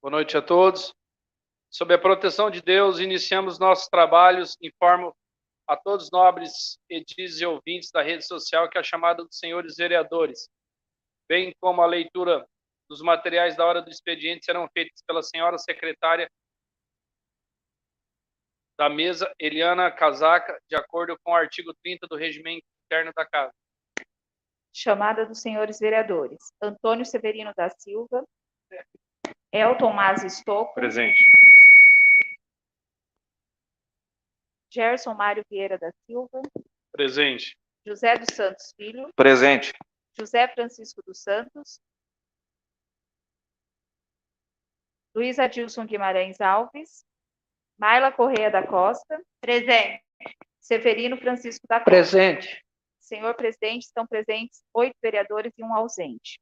Boa noite a todos. Sob a proteção de Deus, iniciamos nossos trabalhos. Informo a todos nobres edis e ouvintes da rede social que a chamada dos senhores vereadores, bem como a leitura dos materiais da hora do expediente, serão feitas pela senhora secretária da mesa, Eliana Casaca, de acordo com o artigo 30 do Regimento Interno da Casa. Chamada dos senhores vereadores. Antônio Severino da Silva. Elton Mas Estocco. Presente. Gerson Mário Vieira da Silva. Presente. José dos Santos Filho. Presente. José Francisco dos Santos. Luiz Adilson Guimarães Alves. Maila Correia da Costa. Presente. Severino Francisco da Costa. Presente. Senhor presidente, estão presentes 8 vereadores e 1 ausente.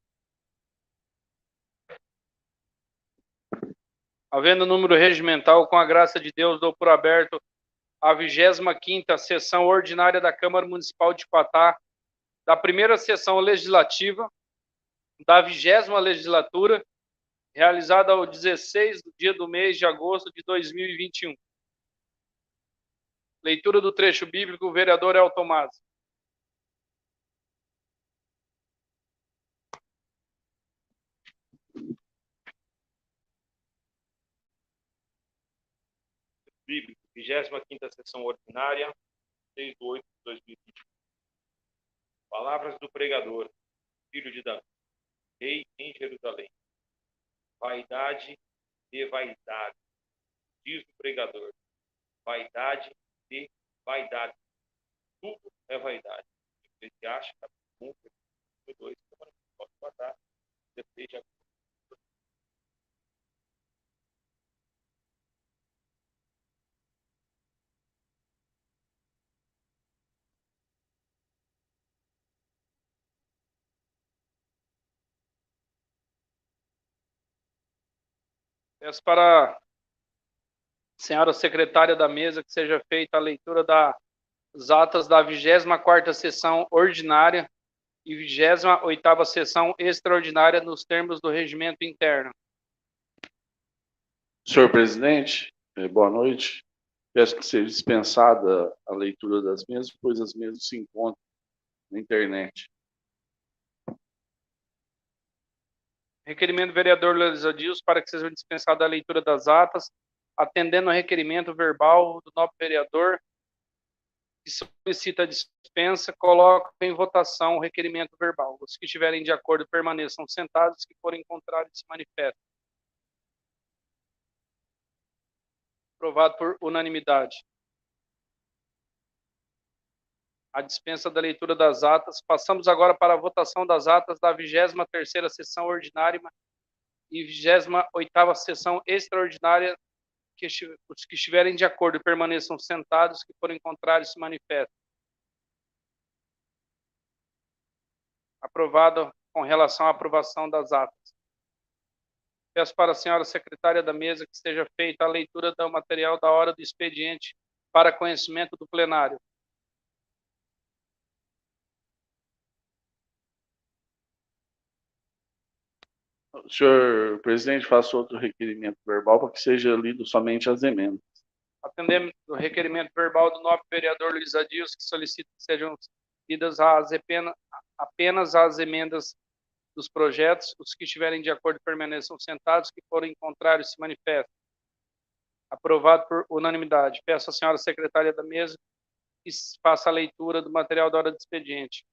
Havendo número regimental, com a graça de Deus, dou por aberto a 25ª sessão ordinária da Câmara Municipal de Quatá, da primeira sessão legislativa da 20ª legislatura, realizada ao 16 do dia do mês de agosto de 2021. Leitura do trecho bíblico, o vereador Elton Mas. Bíblico, 25ª sessão ordinária, 6 de 8 de 2021. Palavras do pregador, filho de Davi, rei em Jerusalém. Vaidade de vaidade, diz o pregador. Vaidade de vaidade. Tudo é vaidade. Eclesiastes, capítulo 1, versículo 2, Câmara Municipal de Quatá, 16 de agosto. Peço para a senhora secretária da mesa que seja feita a leitura das atas da 24ª sessão ordinária e 28ª sessão extraordinária nos termos do regimento interno. Senhor presidente, boa noite. Peço que seja dispensada a leitura das mesas, pois as mesas se encontram na internet. Requerimento do vereador Luiz Adilson para que seja dispensada a leitura das atas, atendendo ao requerimento verbal do nobre vereador que solicita a dispensa, coloco em votação o requerimento verbal. Os que estiverem de acordo permaneçam sentados, os que forem contrários se manifestem. Aprovado por unanimidade. A dispensa da leitura das atas. Passamos agora para a votação das atas da 23ª sessão ordinária e 28ª sessão extraordinária. Os que estiverem de acordo permaneçam sentados, os que forem contrários se manifestem. Aprovado com relação à aprovação das atas. Peço para a senhora secretária da mesa que seja feita a leitura do material da hora do expediente para conhecimento do plenário. Senhor presidente, faço outro requerimento verbal para que seja lido somente as emendas. Atendendo o requerimento verbal do nobre vereador Luiz Adilson, que solicita que sejam lidas apenas as emendas dos projetos. Os que estiverem de acordo permaneçam sentados, os que forem contrários se manifestem. Aprovado por unanimidade. Peço à senhora secretária da mesa que faça a leitura do material da hora do expediente.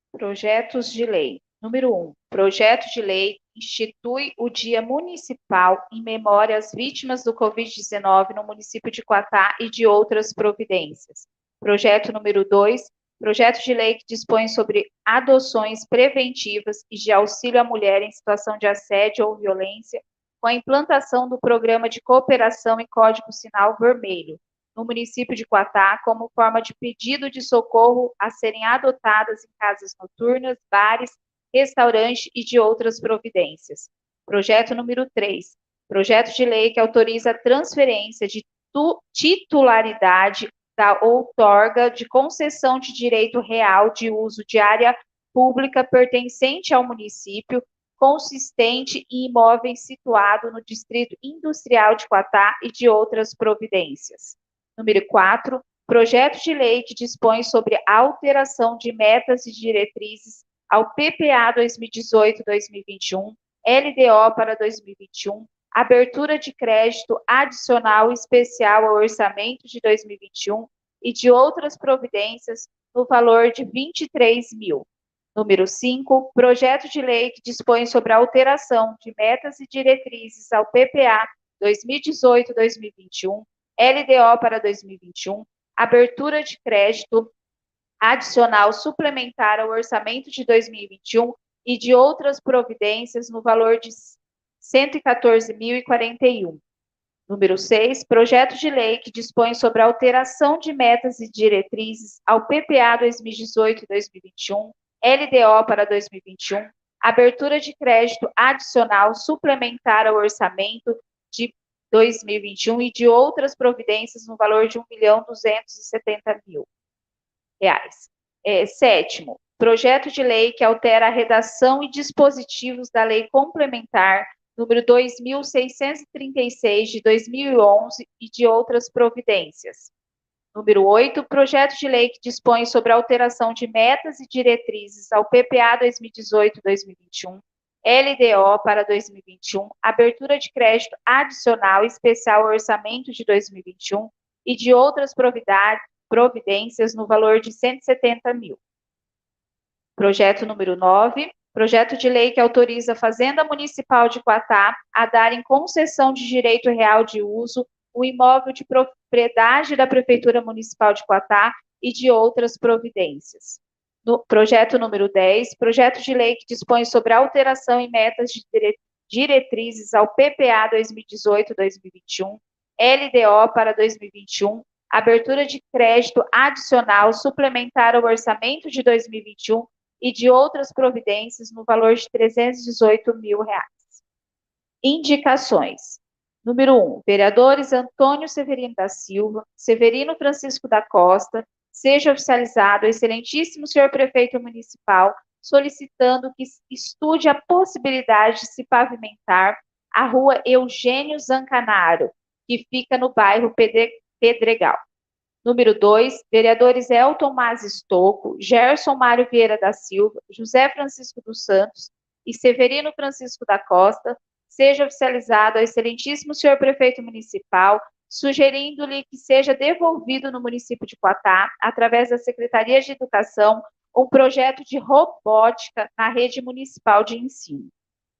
Projetos de lei. Número 1. Projeto de lei institui o Dia Municipal em memória às vítimas do Covid-19 no município de Quatá e de outras providências. Projeto número 2. Projeto de lei que dispõe sobre adoções preventivas e de auxílio à mulher em situação de assédio ou violência, com a implantação do Programa de Cooperação e Código Sinal Vermelho, no município de Quatá, como forma de pedido de socorro a serem adotadas em casas noturnas, bares, restaurantes e de outras providências. Projeto número 3. Projeto de lei que autoriza a transferência de titularidade da outorga de concessão de direito real de uso de área pública pertencente ao município consistente em imóvel situado no Distrito Industrial de Quatá e de outras providências. Número 4, projeto de lei que dispõe sobre a alteração de metas e diretrizes ao PPA 2018-2021, LDO para 2021, abertura de crédito adicional especial ao orçamento de 2021 e de outras providências no valor de 23 mil. Número 5, projeto de lei que dispõe sobre a alteração de metas e diretrizes ao PPA 2018-2021, LDO para 2021, abertura de crédito adicional suplementar ao orçamento de 2021 e de outras providências no valor de 114.041. Número 6, projeto de lei que dispõe sobre a alteração de metas e diretrizes ao PPA 2018-2021, LDO para 2021, abertura de crédito adicional suplementar ao orçamento de 2021 e de outras providências no valor de R$1.270.000. 7º, projeto de lei que altera a redação e dispositivos da Lei Complementar número 2.636 de 2011 e de outras providências. Número 8, projeto de lei que dispõe sobre a alteração de metas e diretrizes ao PPA 2018-2021, LDO para 2021, abertura de crédito adicional especial ao orçamento de 2021 e de outras providências no valor de 170 mil. Projeto número 9, projeto de lei que autoriza a Fazenda Municipal de Quatá a dar em concessão de direito real de uso o imóvel de propriedade da Prefeitura Municipal de Quatá e de outras providências. No projeto número 10, projeto de lei que dispõe sobre a alteração em metas de diretrizes ao PPA 2018-2021, LDO para 2021, abertura de crédito adicional suplementar ao orçamento de 2021 e de outras providências no valor de R$318 mil. Indicações. Número 1, vereadores Antônio Severino da Silva, Severino Francisco da Costa, seja oficializado o excelentíssimo senhor prefeito municipal, solicitando que estude a possibilidade de se pavimentar a rua Eugênio Zancanaro, que fica no bairro Pedregal. Número 2, vereadores Elton Mas Estocco, Gerson Mário Vieira da Silva, José Francisco dos Santos e Severino Francisco da Costa, seja oficializado ao excelentíssimo senhor prefeito municipal, sugerindo-lhe que seja devolvido no município de Quatá, através da Secretaria de Educação, um projeto de robótica na rede municipal de ensino.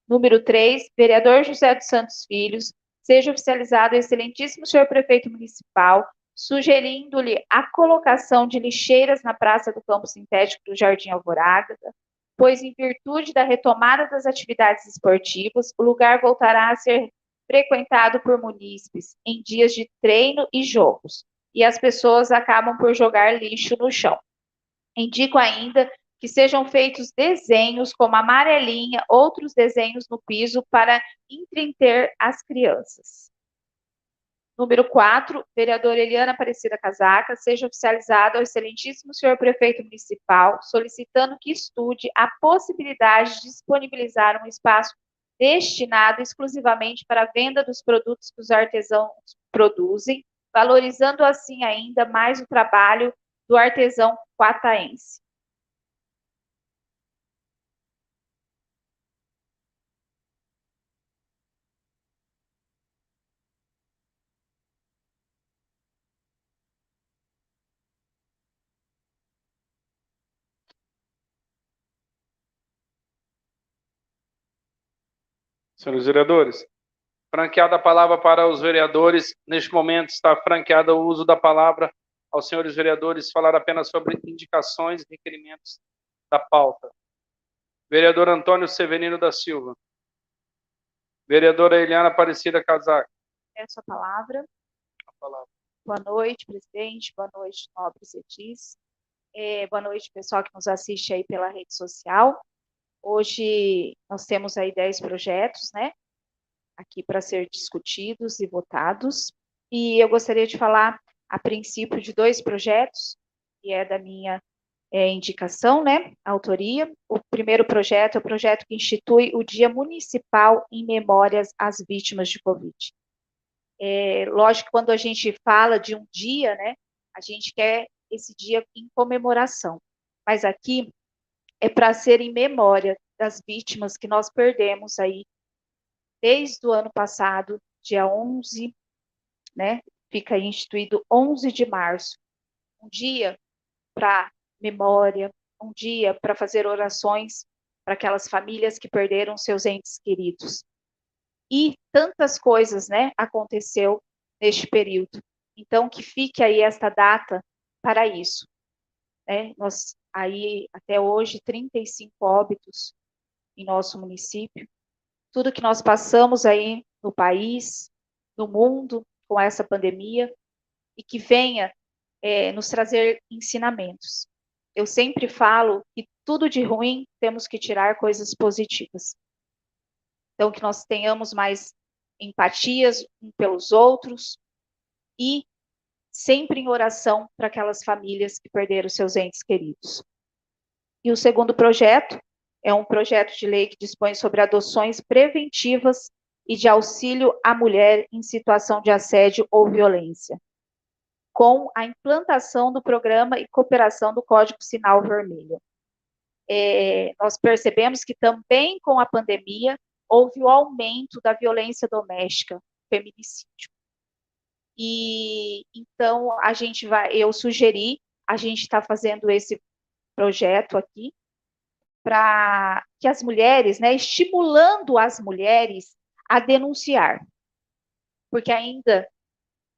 Número 3, vereador José dos Santos Filhos, seja oficializado ao excelentíssimo senhor prefeito municipal, sugerindo-lhe a colocação de lixeiras na praça do campo sintético do Jardim Alvorada, pois, em virtude da retomada das atividades esportivas, o lugar voltará a ser frequentado por munícipes em dias de treino e jogos, e as pessoas acabam por jogar lixo no chão. Indico ainda que sejam feitos desenhos como amarelinha, outros desenhos no piso para entreter as crianças. Número 4, vereadora Eliana Aparecida Casaca, seja oficializado ao excelentíssimo senhor prefeito municipal, solicitando que estude a possibilidade de disponibilizar um espaço destinado exclusivamente para a venda dos produtos que os artesãos produzem, valorizando assim ainda mais o trabalho do artesão quataense. Senhores vereadores, franqueada a palavra para os vereadores. Neste momento está franqueado o uso da palavra aos senhores vereadores falar apenas sobre indicações e requerimentos da pauta. Vereador Antônio Severino da Silva. Vereadora Eliana Aparecida Casaca. Peço a palavra. Boa noite, presidente. Boa noite, nobres edis. Boa noite, pessoal que nos assiste aí pela rede social. Hoje nós temos aí 10 projetos, né, aqui para ser discutidos e votados, e eu gostaria de falar a princípio de 2 projetos, que é da minha indicação, né, autoria. O primeiro projeto é o projeto que institui o Dia Municipal em Memórias às Vítimas de Covid. Lógico que quando a gente fala de um dia, né, a gente quer esse dia em comemoração, mas aqui é para ser em memória das vítimas que nós perdemos aí desde o ano passado, dia 11, né, fica instituído 11 de março, um dia para memória, um dia para fazer orações para aquelas famílias que perderam seus entes queridos. E tantas coisas, né, aconteceu neste período. Então, que fique aí esta data para isso. Né? Nós, aí, até hoje, 35 óbitos em nosso município. Tudo que nós passamos aí no país, no mundo, com essa pandemia, e que venha nos trazer ensinamentos. Eu sempre falo que tudo de ruim temos que tirar coisas positivas. Então, que nós tenhamos mais empatias uns pelos outros e sempre em oração para aquelas famílias que perderam seus entes queridos. E o segundo projeto é um projeto de lei que dispõe sobre adoções preventivas e de auxílio à mulher em situação de assédio ou violência, com a implantação do programa e cooperação do Código Sinal Vermelho. Nós percebemos que também com a pandemia houve o aumento da violência doméstica, feminicídio. E então eu sugeri, a gente está fazendo esse projeto aqui para que as mulheres, né, estimulando as mulheres a denunciar, porque ainda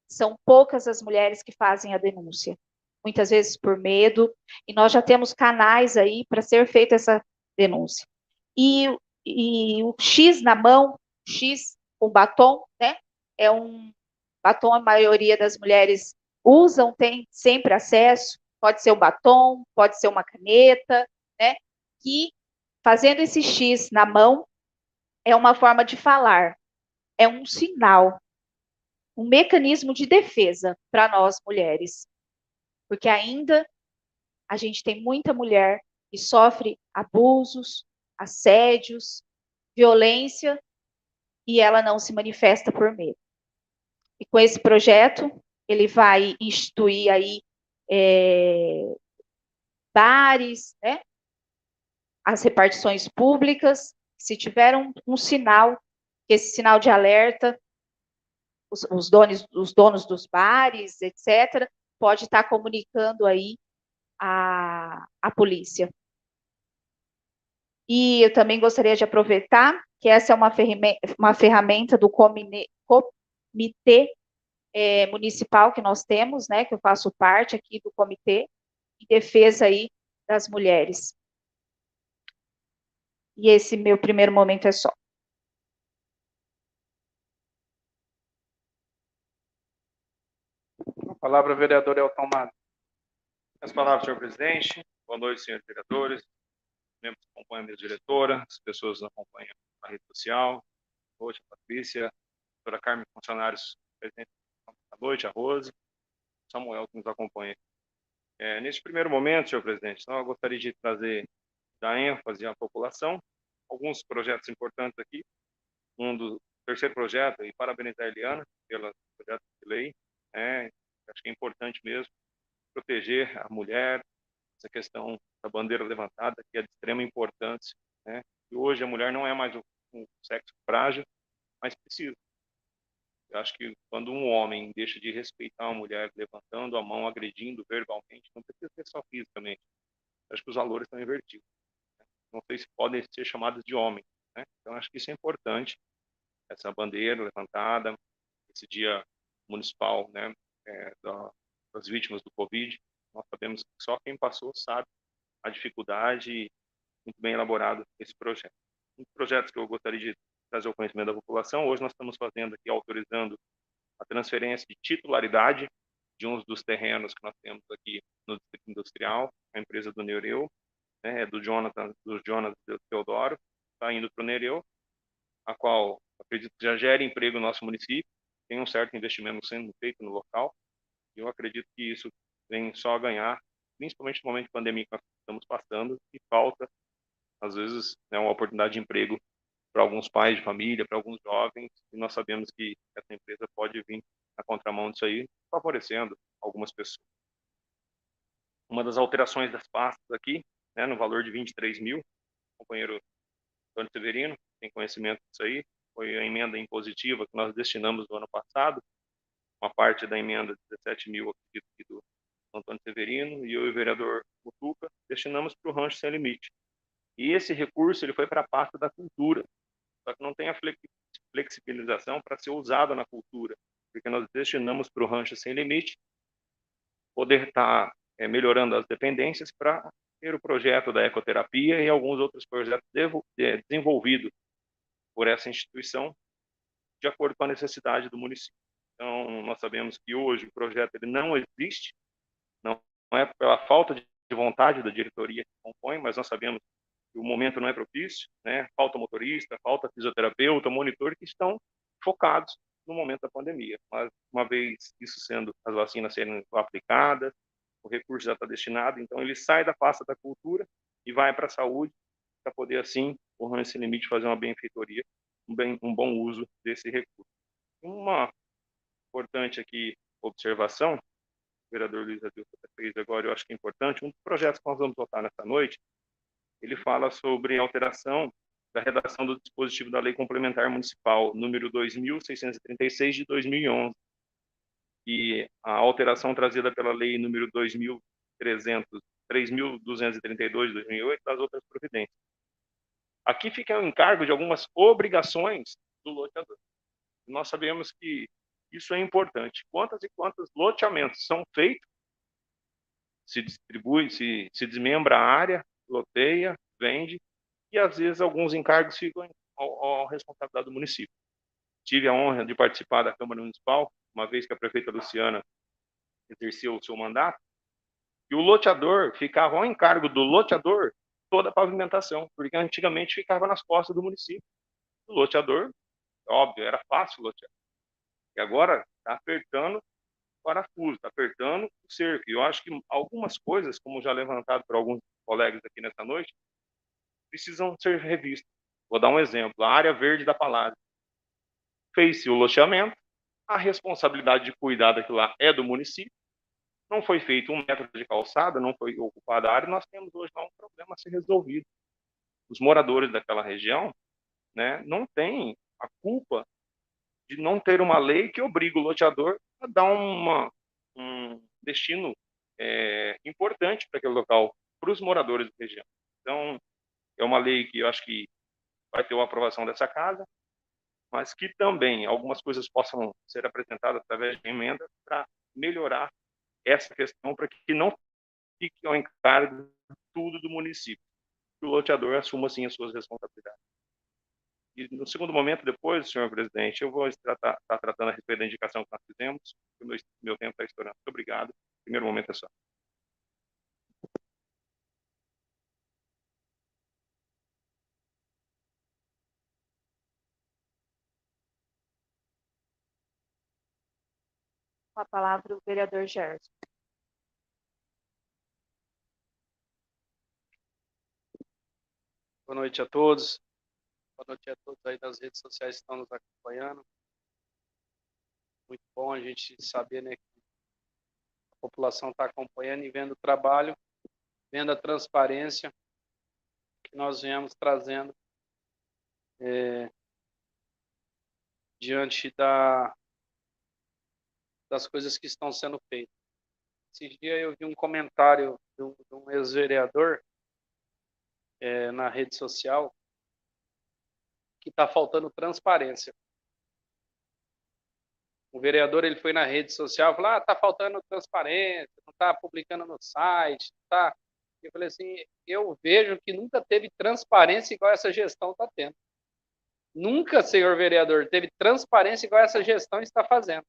são poucas as mulheres que fazem a denúncia, muitas vezes por medo, e nós já temos canais aí para ser feita essa denúncia. E o X na mão, X com batom, né, é um batom a maioria das mulheres usam, tem sempre acesso, pode ser um batom, pode ser uma caneta, né, que fazendo esse X na mão é uma forma de falar, é um sinal, um mecanismo de defesa para nós mulheres, porque ainda a gente tem muita mulher que sofre abusos, assédios, violência, e ela não se manifesta por medo. E com esse projeto, ele vai instituir aí bares, né, as repartições públicas, se tiver um sinal, esse sinal de alerta, os donos dos bares, etc., pode estar comunicando aí a polícia. E eu também gostaria de aproveitar que essa é uma ferramenta do comitê municipal que nós temos, né, que eu faço parte aqui do comitê de defesa aí das mulheres. E esse meu primeiro momento é só. A palavra, vereador Elton Mato. As palavras, senhor presidente. Boa noite, senhores vereadores, membros que acompanham a mesa diretora, as pessoas que nos acompanham na rede social. Boa noite, a Patrícia, a doutora Carmen, funcionários presentes. Boa noite, a Rose, Samuel, que nos acompanha. Neste primeiro momento, senhor presidente, eu gostaria de dar ênfase à população, alguns projetos importantes aqui. Do terceiro projeto, e parabenizar a Eliana pelo projeto de lei, acho que é importante mesmo proteger a mulher, essa questão da bandeira levantada, que é de extrema importância, né? E hoje a mulher não é mais um sexo frágil, mas precisa. Eu acho que quando um homem deixa de respeitar a mulher, levantando a mão, agredindo verbalmente, não precisa ser só fisicamente. Eu acho que os valores estão invertidos. Né? Não sei se podem ser chamados de homem, né? Então acho que isso é importante, essa bandeira levantada, esse dia municipal, né, das vítimas do Covid. Nós sabemos que só quem passou sabe a dificuldade e muito bem elaborado esse projeto. Um dos projetos que eu gostaria de trazer ao conhecimento da população, hoje nós estamos fazendo aqui, autorizando a transferência de titularidade de uns dos terrenos que nós temos aqui no Distrito Industrial, a empresa do Neureu, né, do Jonas Teodoro, está indo para o Neureu, a qual acredito que já gera emprego no nosso município, tem um certo investimento sendo feito no local, e eu acredito que isso vem só a ganhar principalmente no momento de pandemia que nós estamos passando, e falta, às vezes, né, uma oportunidade de emprego para alguns pais de família, para alguns jovens, e nós sabemos que essa empresa pode vir na contramão disso aí, favorecendo algumas pessoas. Uma das alterações das pastas aqui, né, no valor de 23 mil, o companheiro Antônio Severino tem conhecimento disso aí, foi a emenda impositiva que nós destinamos no ano passado, uma parte da emenda de 17 mil, acredito que do Antônio Severino, e eu e o vereador Mutuca destinamos para o Rancho Sem Limite. E esse recurso ele foi para a pasta da cultura, só que não tem a flexibilização para ser usado na cultura, porque nós destinamos para o Rancho Sem Limite poder estar melhorando as dependências para ter o projeto da ecoterapia e alguns outros projetos desenvolvidos por essa instituição de acordo com a necessidade do município. Então, nós sabemos que hoje o projeto ele não existe, não é pela falta de vontade da diretoria que compõe, mas nós sabemos que o momento não é propício, né? Falta motorista, falta fisioterapeuta, monitor, que estão focados no momento da pandemia. Mas, uma vez isso sendo, as vacinas sendo aplicadas, o recurso já está destinado, então ele sai da pasta da cultura e vai para a saúde, para poder, assim, o Rancho Sem Limite fazer uma benfeitoria, um bom uso desse recurso. Uma importante aqui observação, o vereador Luiz Adilson fez agora, eu acho que é importante, um dos projetos que nós vamos votar nessa noite, ele fala sobre a alteração da redação do dispositivo da Lei Complementar Municipal, número 2.636 de 2011, e a alteração trazida pela Lei número 3.232 de 2008, das outras providências. Aqui fica o encargo de algumas obrigações do loteador. Nós sabemos que isso é importante. Quantas e quantos loteamentos são feitos, se distribui, se desmembra a área, loteia, vende, e às vezes alguns encargos ficam ao responsabilidade do município. Tive a honra de participar da Câmara Municipal, uma vez que a prefeita Luciana exerceu o seu mandato, e o loteador ficava ao encargo do loteador toda a pavimentação, porque antigamente ficava nas costas do município. O loteador, óbvio, era fácil lotear. E agora está apertando o parafuso, está apertando o cerco. E eu acho que algumas coisas, como já levantado por alguns colegas aqui nessa noite, precisam ser revistas. Vou dar um exemplo. A área verde da Palácio. Fez-se o loteamento, a responsabilidade de cuidar daquilo lá é do município, não foi feito 1 metro de calçada, não foi ocupada a área, nós temos hoje lá um problema a ser resolvido. Os moradores daquela região, né, não têm a culpa de não ter uma lei que obriga o loteador a dar um destino importante para aquele local, para os moradores da região. Então, é uma lei que eu acho que vai ter uma aprovação dessa casa, mas que também algumas coisas possam ser apresentadas através de emenda para melhorar essa questão, para que não fique ao encargo tudo do município, que o loteador assuma, assim, as suas responsabilidades. E no segundo momento, depois, senhor presidente, eu vou estar tratando a respeito da indicação que nós fizemos, o meu tempo está estourando. Muito obrigado. Primeiro momento é só. Com a palavra o vereador Gerson. Boa noite a todos. Boa noite a todos aí das redes sociais que estão nos acompanhando. Muito bom a gente saber, né, que a população está acompanhando e vendo o trabalho, vendo a transparência que nós viemos trazendo diante das coisas que estão sendo feitas. Esse dia eu vi um comentário de um ex-vereador na rede social que está faltando transparência. O vereador ele foi na rede social e falou: está faltando transparência, não está publicando no site, tá. Eu falei assim: eu vejo que nunca teve transparência igual essa gestão está tendo. Nunca, senhor vereador, teve transparência igual essa gestão está fazendo.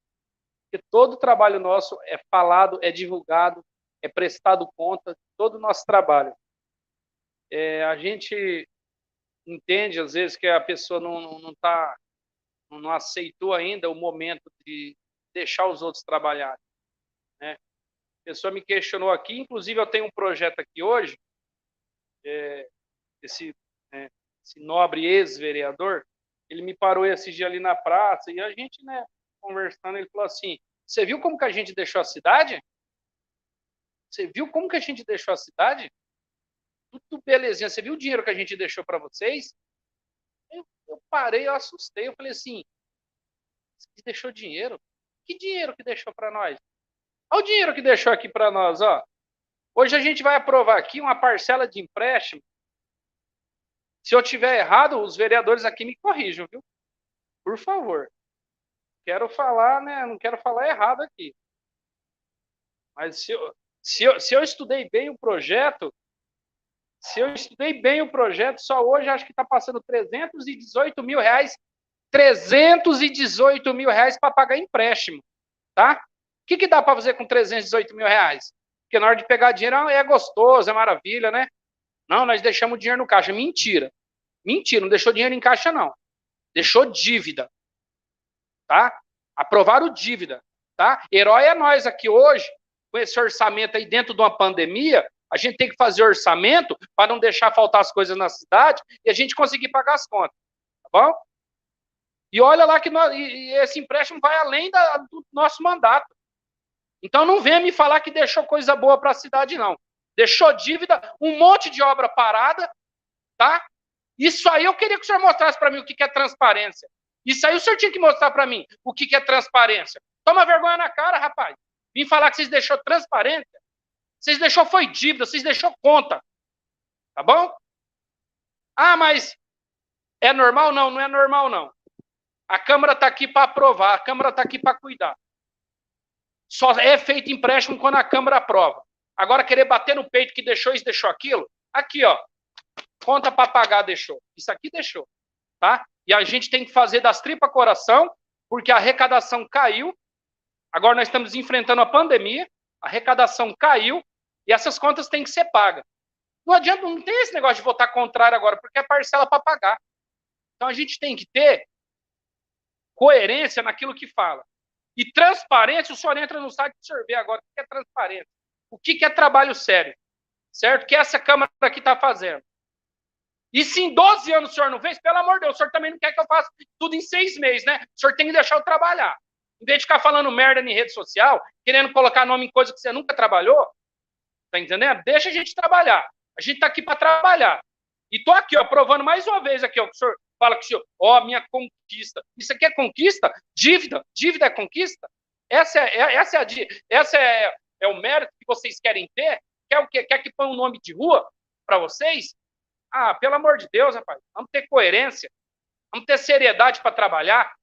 Porque todo o trabalho nosso é falado, é divulgado, é prestado conta de todo o nosso trabalho. A gente entende, às vezes, que a pessoa não aceitou ainda o momento de deixar os outros trabalharem, né? A pessoa me questionou aqui, inclusive eu tenho um projeto aqui hoje, esse nobre ex-vereador, ele me parou esse dia ali na praça, e a gente, né, conversando, ele falou assim, você viu como que a gente deixou a cidade? Você viu como que a gente deixou a cidade? Tudo belezinha, você viu o dinheiro que a gente deixou para vocês? Eu parei, eu assustei, eu falei assim, você deixou dinheiro? Que dinheiro que deixou para nós? Olha o dinheiro que deixou aqui para nós, ó. Hoje a gente vai aprovar aqui uma parcela de empréstimo. Se eu tiver errado, os vereadores aqui me corrijam, viu? Por favor. Quero falar, né? Não quero falar errado aqui. Mas se eu estudei bem o projeto, só hoje acho que está passando 318 mil reais. 318 mil reais para pagar empréstimo, tá? O que dá para fazer com 318 mil reais? Porque na hora de pegar dinheiro é gostoso, é maravilha, né? Não, nós deixamos o dinheiro no caixa. Mentira. Mentira, não deixou dinheiro em caixa, não. Deixou dívida, tá? Aprovaram dívida, tá? Herói é nós aqui hoje, com esse orçamento aí dentro de uma pandemia, a gente tem que fazer orçamento para não deixar faltar as coisas na cidade e a gente conseguir pagar as contas, tá bom? E olha lá que esse empréstimo vai além do nosso mandato. Então não venha me falar que deixou coisa boa para a cidade, não. Deixou dívida, um monte de obra parada, tá? Isso aí eu queria que o senhor mostrasse para mim o que é transparência. Isso aí o senhor tinha que mostrar para mim o que é transparência. Toma vergonha na cara, rapaz. Vim falar que vocês deixou transparência. Vocês deixou foi dívida, vocês deixou conta. Tá bom? Ah, mas é normal? Não, não é normal, não. A Câmara está aqui para aprovar, a Câmara está aqui para cuidar. Só é feito empréstimo quando a Câmara aprova. Agora, querer bater no peito que deixou isso, deixou aquilo, aqui, ó, conta para pagar deixou. Isso aqui deixou, tá? E a gente tem que fazer das tripas coração, porque a arrecadação caiu. Agora nós estamos enfrentando a pandemia, a arrecadação caiu, e essas contas têm que ser pagas. Não adianta, não tem esse negócio de votar contrário agora, porque é parcela para pagar. Então a gente tem que ter coerência naquilo que fala. E transparência, o senhor entra no site do senhor ver agora o que é transparência. O que é trabalho sério, certo? Que essa Câmara aqui está fazendo. E se em 12 anos o senhor não fez, pelo amor de Deus, o senhor também não quer que eu faça tudo em 6 meses, né? O senhor tem que deixar eu trabalhar. Em vez de ficar falando merda em rede social, querendo colocar nome em coisa que você nunca trabalhou, tá entendendo? Deixa a gente trabalhar. A gente tá aqui para trabalhar. E tô aqui, ó, provando mais uma vez aqui, ó, que o senhor fala que o senhor, ó, minha conquista. Isso aqui é conquista? Dívida? Dívida é conquista? Essa é o mérito que vocês querem ter? Quer o quê? Quer que põe um nome de rua para vocês? Ah, pelo amor de Deus, rapaz, vamos ter coerência, vamos ter seriedade para trabalhar.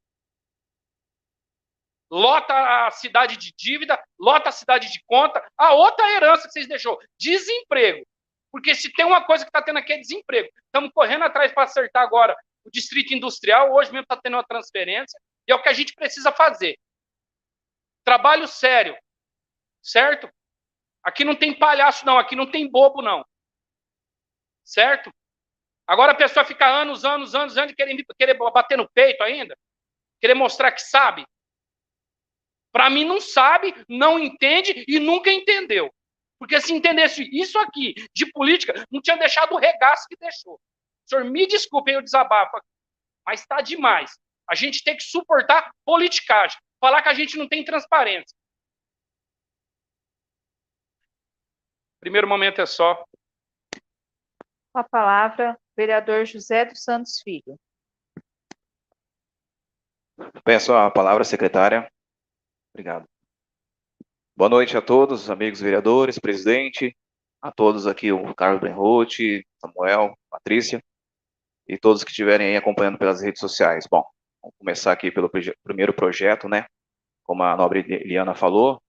Lota a cidade de dívida, lota a cidade de conta. A outra herança que vocês deixou, desemprego. Porque se tem uma coisa que está tendo aqui é desemprego. Estamos correndo atrás para acertar agora o distrito industrial, hoje mesmo está tendo uma transferência, e é o que a gente precisa fazer. Trabalho sério, certo? Aqui não tem palhaço, não, aqui não tem bobo, não. Certo? Agora a pessoa fica anos, querer bater no peito ainda, querer mostrar que sabe. Para mim não sabe, não entende e nunca entendeu. Porque se entendesse isso aqui de política, não tinha deixado o regaço que deixou. O senhor me desculpe, eu desabafo aqui, mas está demais. A gente tem que suportar politicagem, falar que a gente não tem transparência. Primeiro momento é só. Com a palavra, vereador José dos Santos Filho. Peço a palavra, secretária. Obrigado. Boa noite a todos, amigos vereadores, presidente, a todos aqui, o Carlos Brenroth, Samuel, Patrícia, e todos que estiverem aí acompanhando pelas redes sociais. Bom, vamos começar aqui pelo primeiro projeto, né? Como a nobre Eliana falou,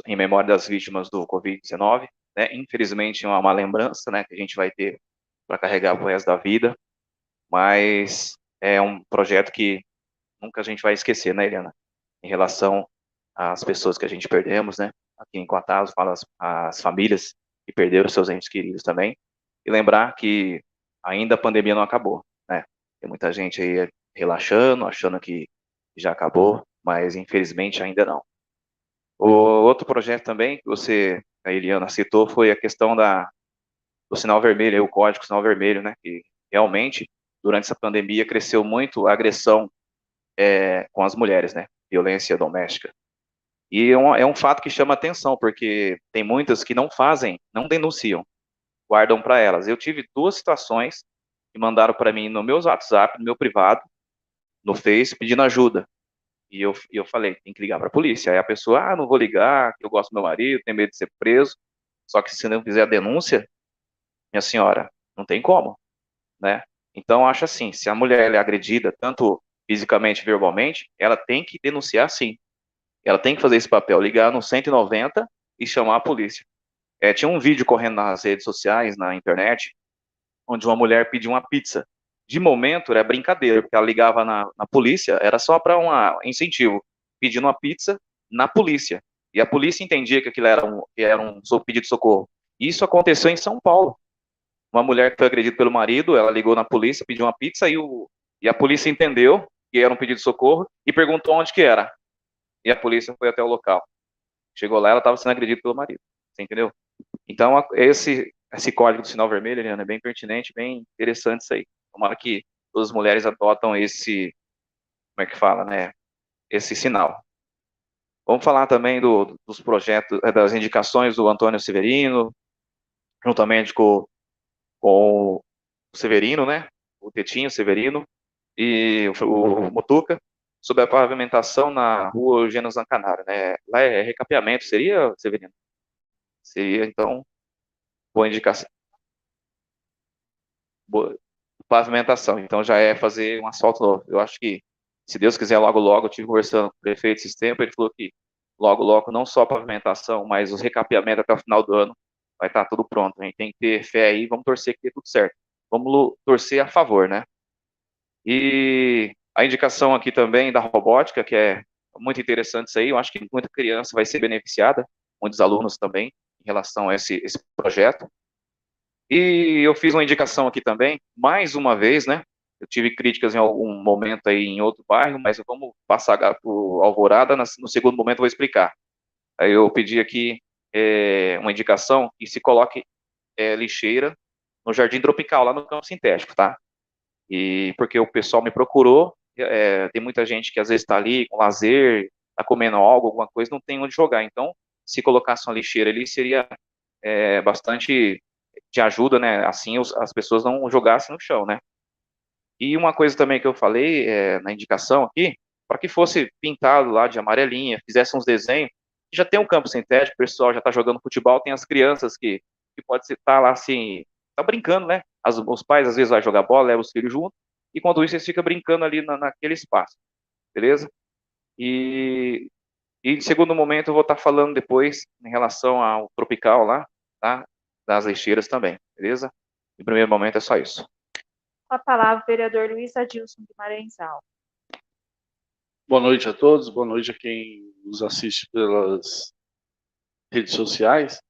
em memória das vítimas do Covid-19, né? Infelizmente, é uma lembrança, né, que a gente vai ter para carregar pro resto da vida, mas é um projeto que nunca a gente vai esquecer, né, Eliana? Em relação às pessoas que a gente perdemos, né? Aqui em Quatá, as famílias que perderam seus entes queridos também. E lembrar que ainda a pandemia não acabou, né? Tem muita gente aí relaxando, achando que já acabou, mas infelizmente ainda não. O outro projeto também que a Eliana, citou foi a questão do sinal vermelho, o código sinal vermelho, né? Que realmente, durante essa pandemia, cresceu muito a agressão com as mulheres, né? Violência doméstica. E é um fato que chama atenção, porque tem muitas que não fazem, não denunciam, guardam para elas. Eu tive 2 situações que mandaram para mim no meu WhatsApp, no meu privado, no Face, pedindo ajuda. E eu falei, tem que ligar para a polícia. Aí a pessoa, não vou ligar, que eu gosto do meu marido, tenho medo de ser preso. Só que se não fizer a denúncia, minha senhora, não tem como, né? Então, acho assim, se a mulher ela é agredida, tanto fisicamente, verbalmente, ela tem que denunciar sim. Ela tem que fazer esse papel, ligar no 190 e chamar a polícia. Tinha um vídeo correndo nas redes sociais, na internet, onde uma mulher pediu uma pizza. De momento, era brincadeira, porque ela ligava na polícia, era só para um incentivo, pedindo uma pizza na polícia. E a polícia entendia que aquilo era um pedido de socorro. Isso aconteceu em São Paulo. Uma mulher que foi agredida pelo marido, ela ligou na polícia, pediu uma pizza e a polícia entendeu que era um pedido de socorro e perguntou onde que era. E a polícia foi até o local. Chegou lá, ela estava sendo agredida pelo marido. Você entendeu? Então, esse código do sinal vermelho, Eliana, é bem pertinente, bem interessante isso aí. Tomara que todas as mulheres adotam como é que fala, né? Esse sinal. Vamos falar também dos projetos, das indicações do Antônio Severino, juntamente com o Severino, né? O Tetinho Severino e o Mutuca, sobre a pavimentação na rua Eugênio Zancanaro, né? Lá é recapeamento, seria, Severino? Seria, então, boa indicação. Boa pavimentação, então já é fazer um asfalto novo. Eu acho que, se Deus quiser, logo, logo, eu estive conversando com o prefeito esses tempos, ele falou que logo, logo, não só a pavimentação, mas os recapeamentos até o final do ano vai estar tudo pronto. A gente tem que ter fé aí, vamos torcer que dê tudo certo. Vamos torcer a favor, né? E a indicação aqui também da robótica, que é muito interessante isso aí, eu acho que muita criança vai ser beneficiada, muitos alunos também, em relação a esse projeto. E eu fiz uma indicação aqui também, mais uma vez, né? Eu tive críticas em algum momento aí em outro bairro, mas vamos passar para o Alvorada, no segundo momento eu vou explicar. Aí eu pedi aqui uma indicação que se coloque lixeira no Jardim Tropical, lá no campo sintético, tá? E porque o pessoal me procurou, tem muita gente que às vezes está ali com lazer, está comendo algo, alguma coisa, não tem onde jogar. Então, se colocasse uma lixeira ali, seria bastante de ajuda, né? Assim as pessoas não jogassem no chão, né? E uma coisa também que eu falei na indicação aqui, para que fosse pintado lá de amarelinha, fizesse uns desenhos, já tem um campo sintético, o pessoal já está jogando futebol, tem as crianças que pode estar lá assim, tá brincando, né? Os pais às vezes vão jogar bola, levam os filhos junto, e quando isso eles ficam brincando ali naquele espaço, beleza? E em segundo momento eu vou estar falando depois em relação ao tropical lá, tá? Das lixeiras também, beleza? Em primeiro momento é só isso. Com a palavra, o vereador Luiz Adilson Guimarães Alves. Boa noite a todos, boa noite a quem nos assiste pelas redes sociais.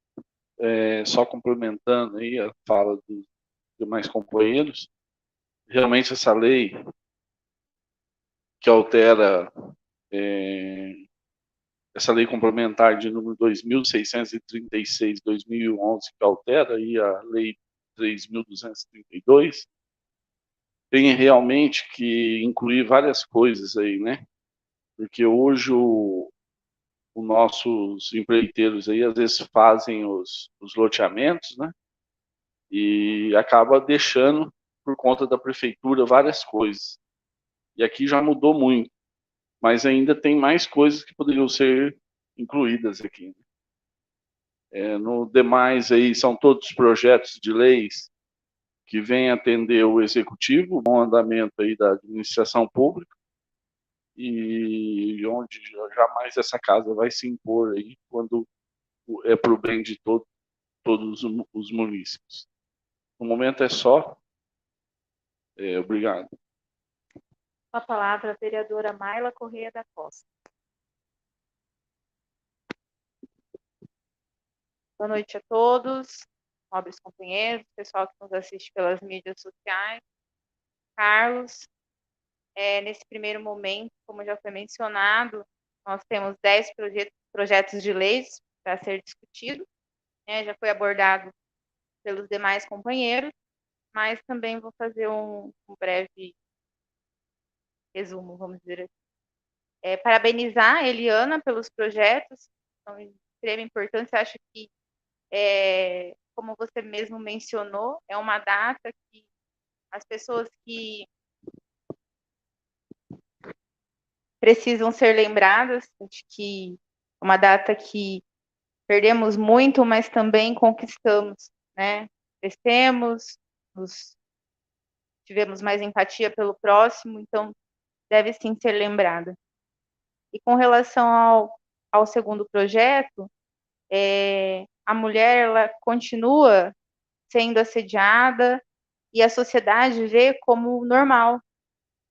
Só complementando aí a fala dos demais companheiros, realmente essa lei que altera essa lei complementar de número 2.636/2011, que altera aí a lei 3.232, tem realmente que incluir várias coisas aí, né? Porque hoje os nossos empreiteiros aí às vezes fazem os loteamentos, né? E acaba deixando por conta da prefeitura várias coisas. E aqui já mudou muito, mas ainda tem mais coisas que poderiam ser incluídas aqui. No demais aí são todos projetos de leis que vêm atender o executivo, o bom andamento aí da administração pública, e onde jamais essa casa vai se impor aí quando é para o bem de todos os munícipes. No momento é só. Obrigado. Com a palavra, a vereadora Maila Correia da Costa. Boa noite a todos, nobres companheiros, pessoal que nos assiste pelas mídias sociais. Carlos, nesse primeiro momento, como já foi mencionado, nós temos 10 projetos projetos de leis para ser discutido, né? Já foi abordado pelos demais companheiros, mas também vou fazer um breve resumo, vamos dizer assim. Parabenizar a Eliana pelos projetos, são de extrema importância. Acho que, como você mesmo mencionou, é uma data que as pessoas que precisam ser lembradas, acho que é uma data que perdemos muito, mas também conquistamos, né? Crescemos, tivemos mais empatia pelo próximo, então deve sim ser lembrada. E com relação ao segundo projeto, a mulher ela continua sendo assediada e a sociedade vê como normal.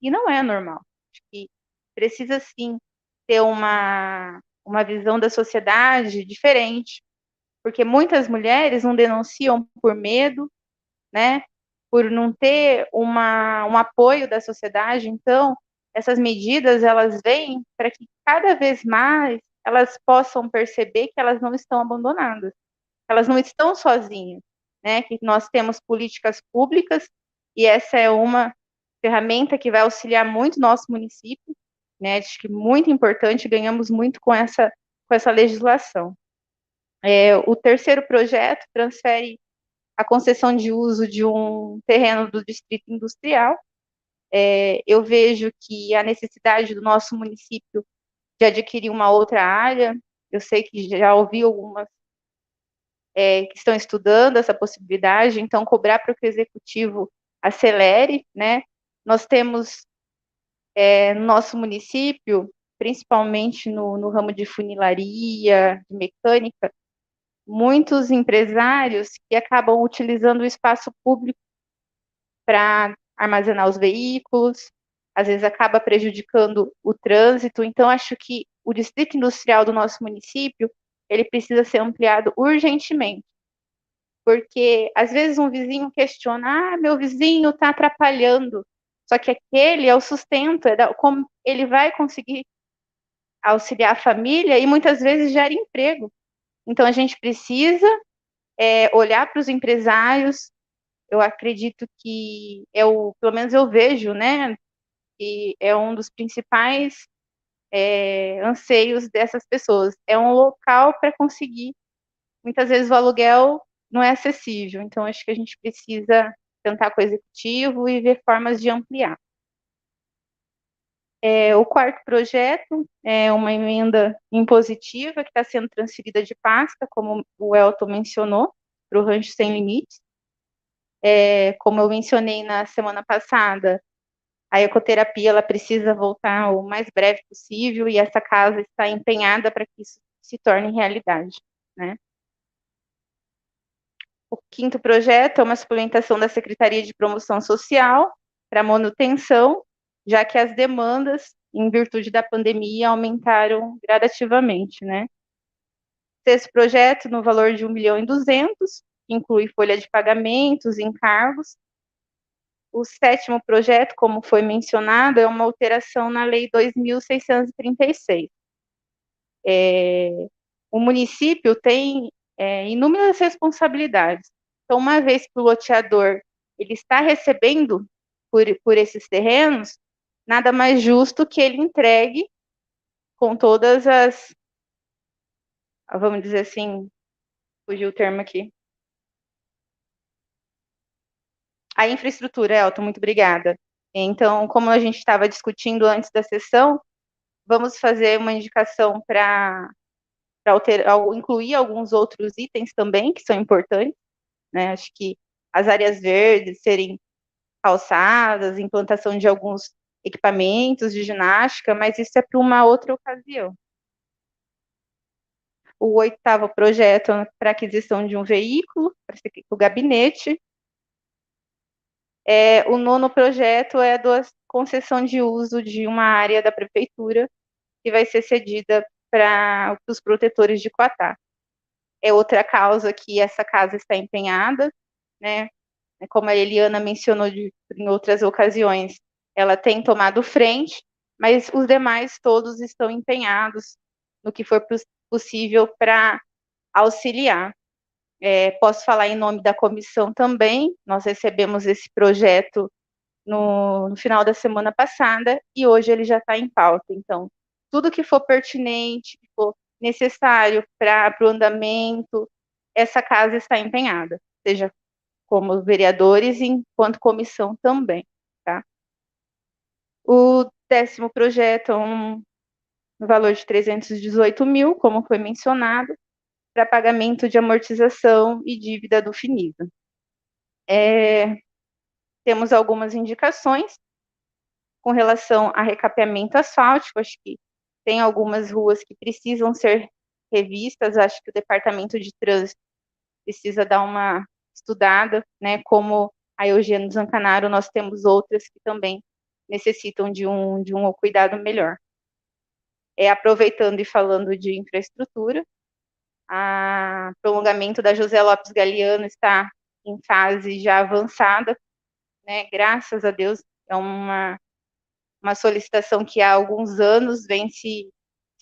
E não é normal. Acho que precisa sim ter uma visão da sociedade diferente, porque muitas mulheres não denunciam por medo, né? Por não ter um apoio da sociedade. Então, essas medidas elas vêm para que cada vez mais elas possam perceber que elas não estão abandonadas, elas não estão sozinhas, né? Que nós temos políticas públicas e essa é uma ferramenta que vai auxiliar muito o nosso município, né? Acho que muito importante, ganhamos muito com essa legislação. O terceiro projeto transfere a concessão de uso de um terreno do distrito industrial. Eu vejo que a necessidade do nosso município de adquirir uma outra área, eu sei que já ouvi algumas que estão estudando essa possibilidade, então cobrar para que o executivo acelere, né? Nós temos no nosso município, principalmente no ramo de funilaria, de mecânica, muitos empresários que acabam utilizando o espaço público para armazenar os veículos, às vezes acaba prejudicando o trânsito. Então, acho que o distrito industrial do nosso município, ele precisa ser ampliado urgentemente, porque às vezes um vizinho questiona, meu vizinho está atrapalhando, só que aquele é o sustento, como ele vai conseguir auxiliar a família e muitas vezes gera emprego. Então, a gente precisa olhar para os empresários. Eu acredito que pelo menos eu vejo, né, que é um dos principais anseios dessas pessoas. É um local para conseguir. Muitas vezes o aluguel não é acessível, então acho que a gente precisa tentar com o executivo e ver formas de ampliar. O quarto projeto é uma emenda impositiva que está sendo transferida de pasta, como o Elton mencionou, para o Rancho Sem Limites. Como eu mencionei na semana passada, a ecoterapia ela precisa voltar o mais breve possível e essa casa está empenhada para que isso se torne realidade, né? O quinto projeto é uma suplementação da Secretaria de Promoção Social para manutenção, já que as demandas, em virtude da pandemia, aumentaram gradativamente, né? Sexto projeto, no valor de 1.200.000, inclui folha de pagamentos, encargos. O sétimo projeto, como foi mencionado, é uma alteração na Lei 2.636. O município tem inúmeras responsabilidades. Então, uma vez que o loteador ele está recebendo por esses terrenos, nada mais justo que ele entregue com todas as, vamos dizer assim, fugiu o termo aqui, a infraestrutura, Elton, muito obrigada. Então, como a gente estava discutindo antes da sessão, vamos fazer uma indicação para incluir alguns outros itens também, que são importantes, né? Acho que as áreas verdes serem calçadas, implantação de alguns equipamentos de ginástica, mas isso é para uma outra ocasião. O oitavo projeto é para aquisição de um veículo, para o gabinete. O nono projeto é a concessão de uso de uma área da prefeitura que vai ser cedida para os protetores de Quatá. É outra causa que essa casa está empenhada, né? Como a Eliana mencionou em outras ocasiões, ela tem tomado frente, mas os demais todos estão empenhados no que for possível para auxiliar. Posso falar em nome da comissão também, nós recebemos esse projeto no final da semana passada e hoje ele já está em pauta. Então, tudo que for pertinente, que for necessário para o andamento, essa casa está empenhada, seja como vereadores, enquanto comissão também, tá? O 10º projeto é no valor de 318 mil, como foi mencionado, para pagamento de amortização e dívida do Finisa. Temos algumas indicações com relação a recapeamento asfáltico, acho que tem algumas ruas que precisam ser revistas, acho que o Departamento de Trânsito precisa dar uma estudada, né, como a Eugênio Zancanaro, nós temos outras que também necessitam de um cuidado melhor. Aproveitando e falando de infraestrutura, o prolongamento da José Lopes Galiano está em fase já avançada, né, graças a Deus, é uma solicitação que há alguns anos vem se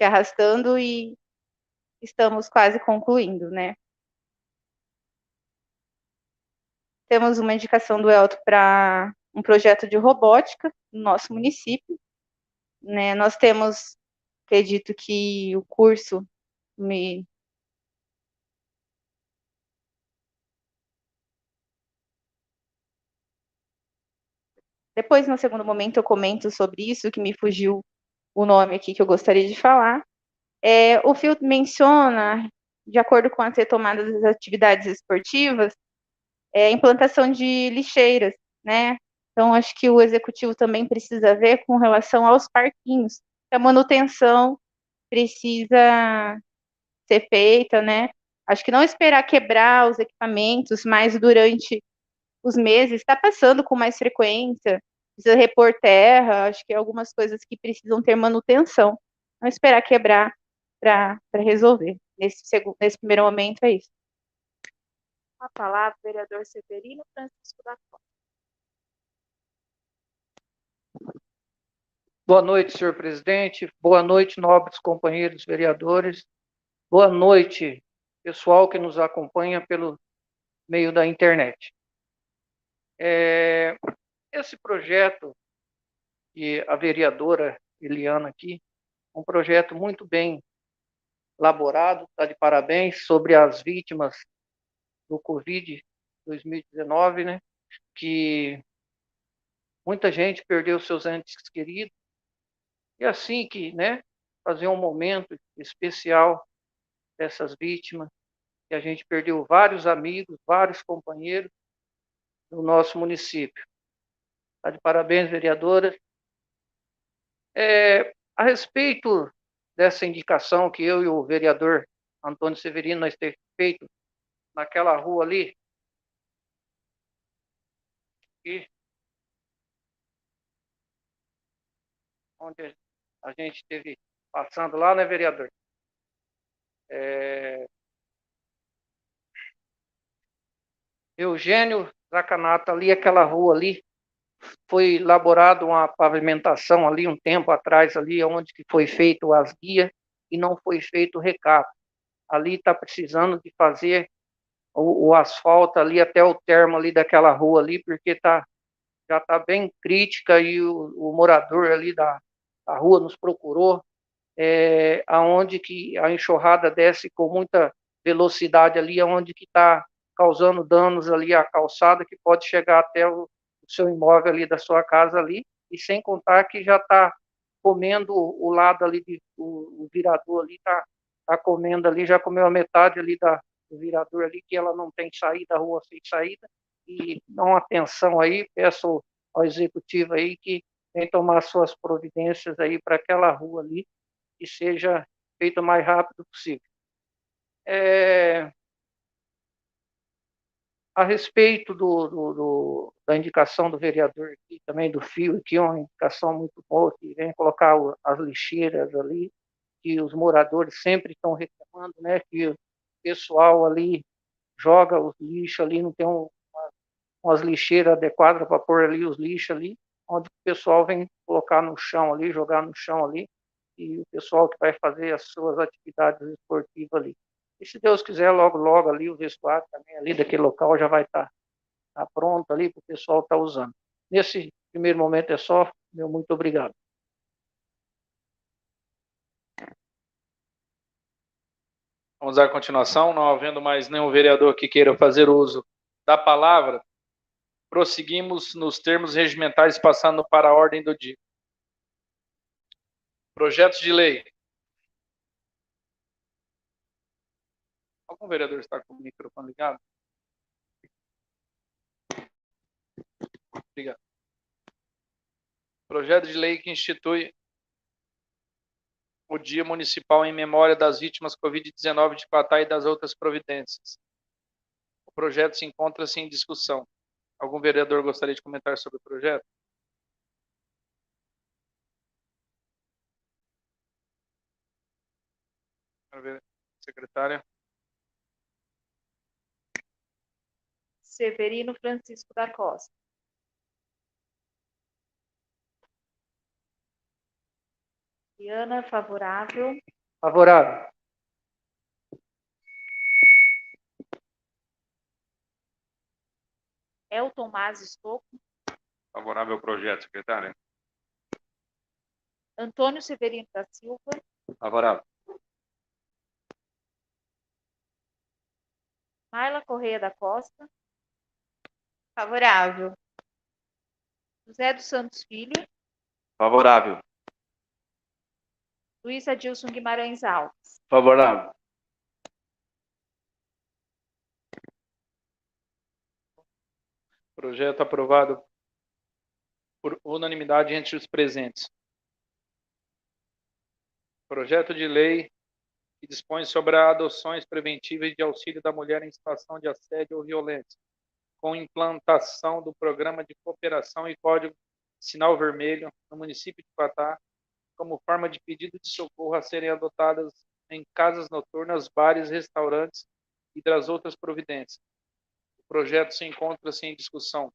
arrastando e estamos quase concluindo, né. Temos uma indicação do Elton para um projeto de robótica no nosso município, né, nós temos, acredito que o curso Depois, no segundo momento, eu comento sobre isso, que me fugiu o nome aqui que eu gostaria de falar. O FIO menciona, de acordo com as retomadas das atividades esportivas, a implantação de lixeiras, né? Então, acho que o executivo também precisa ver com relação aos parquinhos. A manutenção precisa ser feita, né? Acho que não esperar quebrar os equipamentos, mas durante os meses está passando com mais frequência, precisa repor terra, acho que algumas coisas que precisam ter manutenção, não esperar quebrar para resolver. Nesse primeiro momento é isso. A palavra, vereador Severino Francisco da Costa. Boa noite, senhor presidente. Boa noite, nobres companheiros vereadores. Boa noite, pessoal que nos acompanha pelo meio da internet. Esse projeto que a vereadora Eliana aqui, um projeto muito bem elaborado, está de parabéns, sobre as vítimas do Covid-2019, né? Que muita gente perdeu seus entes queridos. E assim que, né, fazer um momento especial dessas vítimas, que a gente perdeu vários amigos, vários companheiros do nosso município. Está de parabéns, vereadora. A respeito dessa indicação que eu e o vereador Antônio Severino nós temos feito naquela rua ali, onde a gente esteve passando lá, né, vereador? Eugênio Zacanato, ali, aquela rua ali, foi elaborada uma pavimentação ali um tempo atrás, ali onde que foi feito as guias e não foi feito o recato. Ali está precisando de fazer o asfalto ali até o termo ali daquela rua ali, porque já está bem crítica e o morador ali da rua nos procurou, aonde que a enxurrada desce com muita velocidade ali, aonde que está causando danos ali à calçada, que pode chegar até o seu imóvel ali da sua casa ali, e sem contar que já está comendo o lado ali, o virador ali está comendo ali, já comeu a metade ali do virador ali, que ela não tem saída, a rua sem saída, e dão atenção aí, peço ao executivo aí que tem que tomar suas providências aí para aquela rua ali, que seja feito o mais rápido possível. A respeito da indicação do vereador aqui, também do FIO, que é uma indicação muito boa, que vem colocar as lixeiras ali, que os moradores sempre estão reclamando, né, que o pessoal ali joga os lixos ali, não tem umas lixeiras adequadas para pôr ali os lixos ali, onde o pessoal vem colocar no chão ali, jogar no chão ali, e o pessoal que vai fazer as suas atividades esportivas ali. E se Deus quiser, logo, logo ali o vestuário também ali daquele local já vai estar pronto ali para o pessoal estar usando. Nesse primeiro momento é só, meu muito obrigado. Vamos dar continuação, não havendo mais nenhum vereador que queira fazer uso da palavra, prosseguimos nos termos regimentais, passando para a ordem do dia. Projetos de lei. Algum vereador está com o microfone ligado? Obrigado. Projeto de lei que institui o Dia Municipal em memória das vítimas Covid-19 de Quatá e das outras providências. O projeto se encontra-se em discussão. Algum vereador gostaria de comentar sobre o projeto? Quero ver, secretária. Severino Francisco da Costa. Diana, favorável. Favorável. Elton Mas Estocco. Favorável ao projeto, secretária. Antônio Severino da Silva. Favorável. Marla Correia da Costa. Favorável. José dos Santos Filho. Favorável. Luiz Adilson Guimarães Alves. Favorável. Projeto aprovado por unanimidade entre os presentes. Projeto de lei que dispõe sobre adoções preventivas de auxílio da mulher em situação de assédio ou violência, com implantação do programa de cooperação e código sinal vermelho no município de Quatá, como forma de pedido de socorro a serem adotadas em casas noturnas, bares, restaurantes e das outras providências. O projeto se encontra-se em discussão.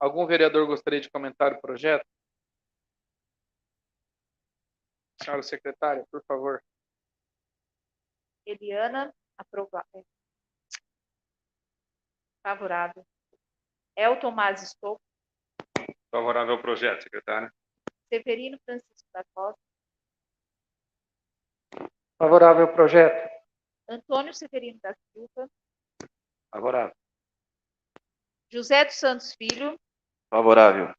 Algum vereador gostaria de comentar o projeto? Senhora secretária, por favor. Eliana, favorável. Elton Mas Estocco. Favorável ao projeto, secretária. Severino Francisco da Costa. Favorável ao projeto. Antônio Severino da Silva. Favorável. José dos Santos Filho. Favorável.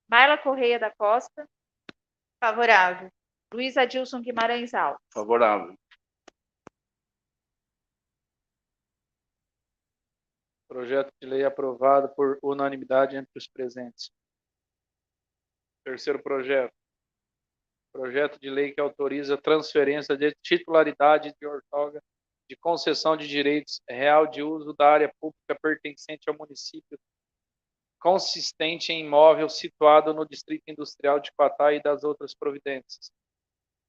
Marla Correia da Costa. Favorável. Luiz Adilson Guimarães Alves. Favorável. Projeto de lei aprovado por unanimidade entre os presentes. Terceiro projeto. Projeto de lei que autoriza a transferência de titularidade de outorga de concessão de direitos real de uso da área pública pertencente ao município, consistente em imóvel situado no Distrito Industrial de Quatá e das outras providências.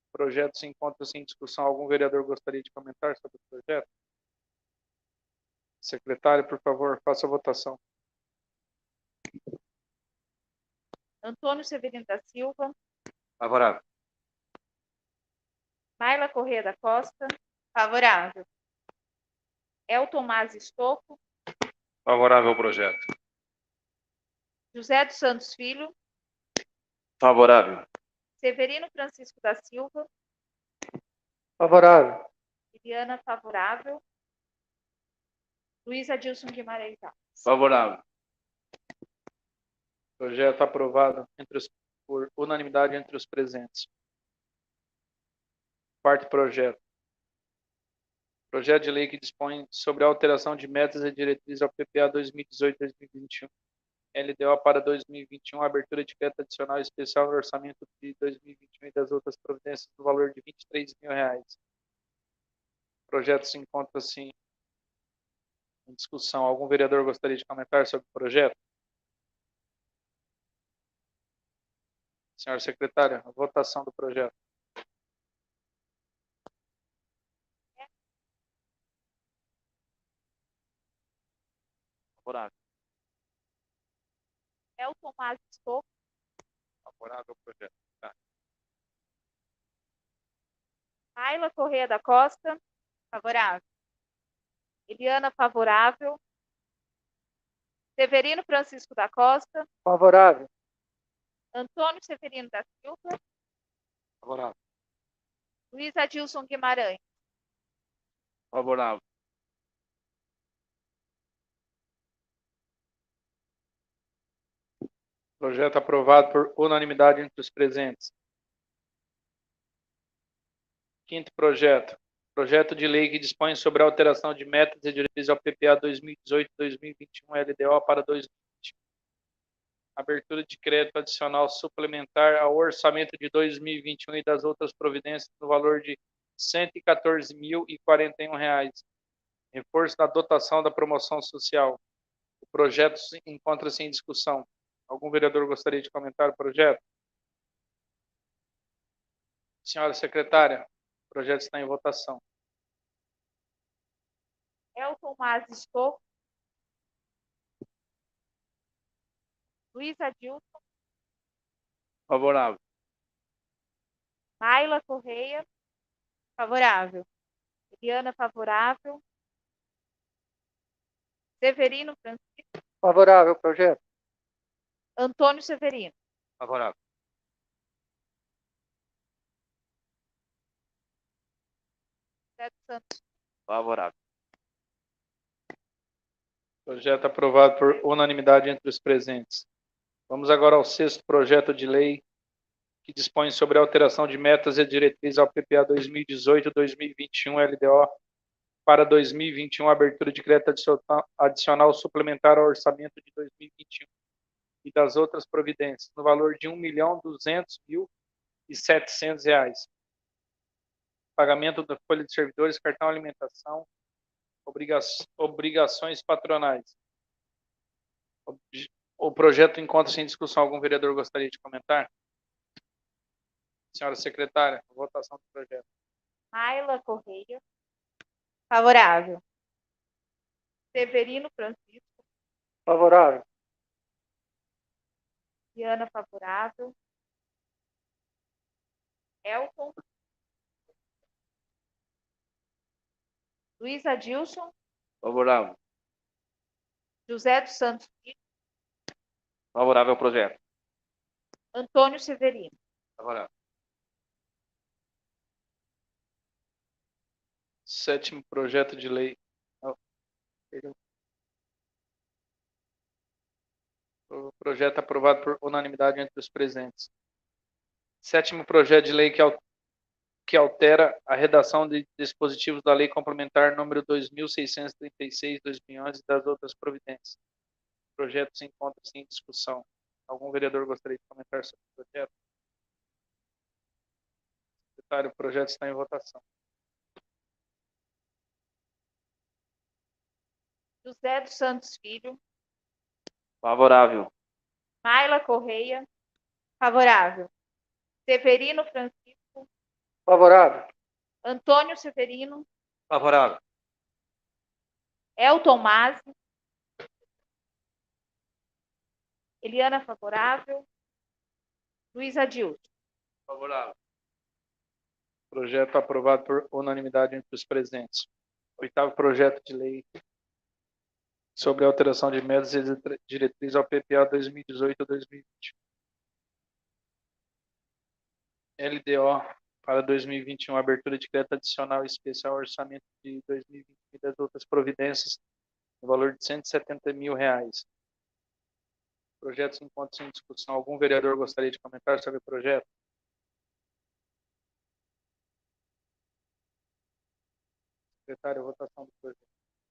O projeto se encontra em discussão. Algum vereador gostaria de comentar sobre o projeto? Secretário, por favor, faça a votação. Antônio Severino da Silva. Favorável. Marla Correia da Costa. Favorável. Elton Mas Estocco. Favorável ao projeto. José dos Santos Filho. Favorável. Severino Francisco da Silva. Favorável. Eliana, favorável. Luiz Adilson Guimarães Alves. Favorável. Projeto aprovado por unanimidade entre os presentes. Quarto projeto. Projeto de lei que dispõe sobre a alteração de metas e diretrizes ao PPA 2018-2021. LDO para 2021, abertura de crédito adicional especial no orçamento de 2021 e das outras providências no valor de R$ 23.000. O projeto se encontra assim em discussão. Algum vereador gostaria de comentar sobre o projeto? Senhora secretária, a votação do projeto. Favorável. Elton Mas Estocco. Favorável ao projeto. Tá. Ayla Correia da Costa. Favorável. Eliana, favorável. Severino Francisco da Costa. Favorável. Antônio Severino da Silva. Favorável. Luiz Adilson Guimarães. Favorável. Projeto aprovado por unanimidade entre os presentes. Quinto projeto. Projeto de lei que dispõe sobre a alteração de metas e diretrizes ao PPA 2018-2021 LDO para 2020. Abertura de crédito adicional suplementar ao orçamento de 2021 e das outras providências no valor de R$ 114.041. Reforço da dotação da promoção social. O projeto encontra-se em discussão. Algum vereador gostaria de comentar o projeto? Senhora secretária, o projeto está em votação. Elton Mazes Stocco. Luiz Adilson. Favorável. Ayla Correia. Favorável. Eliana, favorável. Severino Francisco. Favorável ao projeto. Antônio Severino. Favorável. José dos Santos. Favorável. Projeto aprovado por unanimidade entre os presentes. Vamos agora ao sexto projeto de lei que dispõe sobre a alteração de metas e diretrizes ao PPA 2018-2021 LDO para 2021, abertura de crédito adicional suplementar ao orçamento de 2021 e das outras providências, no valor de R$ 1.200.700. Pagamento da folha de servidores, cartão alimentação, obrigações patronais. O projeto encontra-se em discussão. Algum vereador gostaria de comentar? Senhora secretária, votação do projeto. Ayla Correia. Favorável. Severino Francisco. Favorável. Eliana, favorável. Elton. Luiz Adilson. Favorável. José dos Santos Filho. Favorável ao projeto. Antônio Severino. Favorável. Sétimo projeto de lei. O projeto aprovado por unanimidade entre os presentes. Sétimo projeto de lei que altera a redação de dispositivos da Lei Complementar número 2636/2011 e das outras providências. O projeto se encontra em discussão. Algum vereador gostaria de comentar sobre o projeto? Secretário, o projeto está em votação. José dos Santos Filho. Favorável. Ayla Correia. Favorável. Severino Francisco. Favorável. Antônio Severino. Favorável. Elton Mazzi. Eliana, favorável. Luiz Adilson. Favorável. Projeto aprovado por unanimidade entre os presentes. Oitavo projeto de lei sobre a alteração de metas e diretrizes ao PPA 2018-2020. LDO para 2021, abertura de crédito adicional especial ao orçamento de 2020 e das outras providências, no valor de R$ 170.000. O projeto se encontra em discussão. Algum vereador gostaria de comentar sobre o projeto? Secretário, votação do projeto.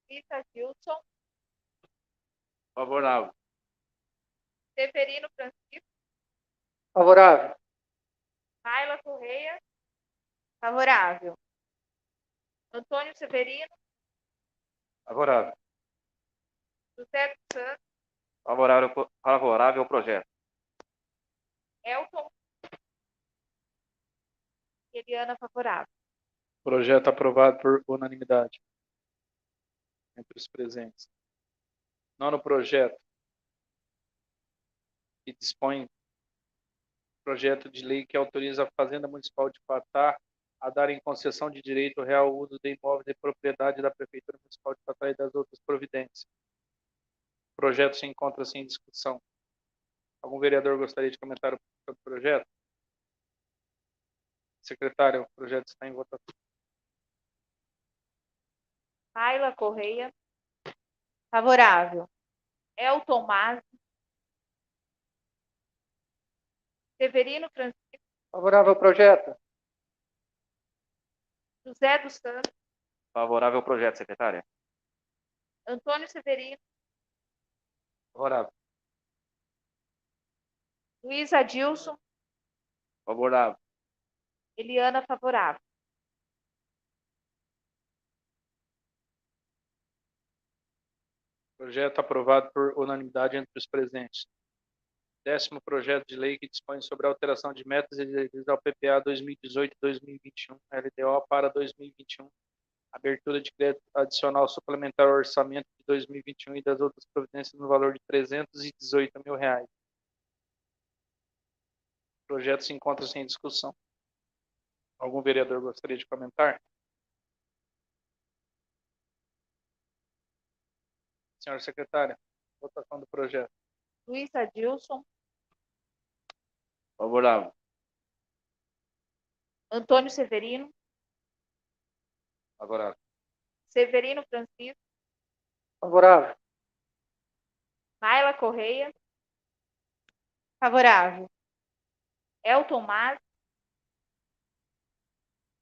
Luiz Adilson. Favorável. Severino Francisco. Favorável. Ayla Correia. Favorável. Antônio Severino. Favorável. José dos Santos. Favorável ao projeto. Elton. Eliana, favorável. Projeto aprovado por unanimidade entre os presentes. Nono projeto que dispõe projeto de lei que autoriza a Fazenda Municipal de Quatá a dar em concessão de direito real o uso de imóveis de propriedade da Prefeitura Municipal de Quatá e das outras providências. O projeto se encontra sem discussão. Algum vereador gostaria de comentar sobre o projeto? Secretário, o projeto está em votação. Ayla Correia, Favorável. Elton Mas, Severino Francisco, Favorável ao projeto. José dos Santos, Favorável ao projeto, secretária. Antônio Severino, Favorável. Luiz Adilson, Favorável. Eliana favorável. Projeto aprovado por unanimidade entre os presentes. 10º projeto de lei que dispõe sobre a alteração de metas e diretrizes ao PPA 2018-2021, LDO para 2021, abertura de crédito adicional suplementar ao orçamento de 2021 e das outras providências no valor de R$318 mil. O projeto se encontra sem discussão. Algum vereador gostaria de comentar? Senhora secretária, votação do projeto. Luiz Adilson, Favorável. Antônio Severino, Favorável. Severino Francisco, Favorável. Ayla Correia, Favorável. Elton Mas,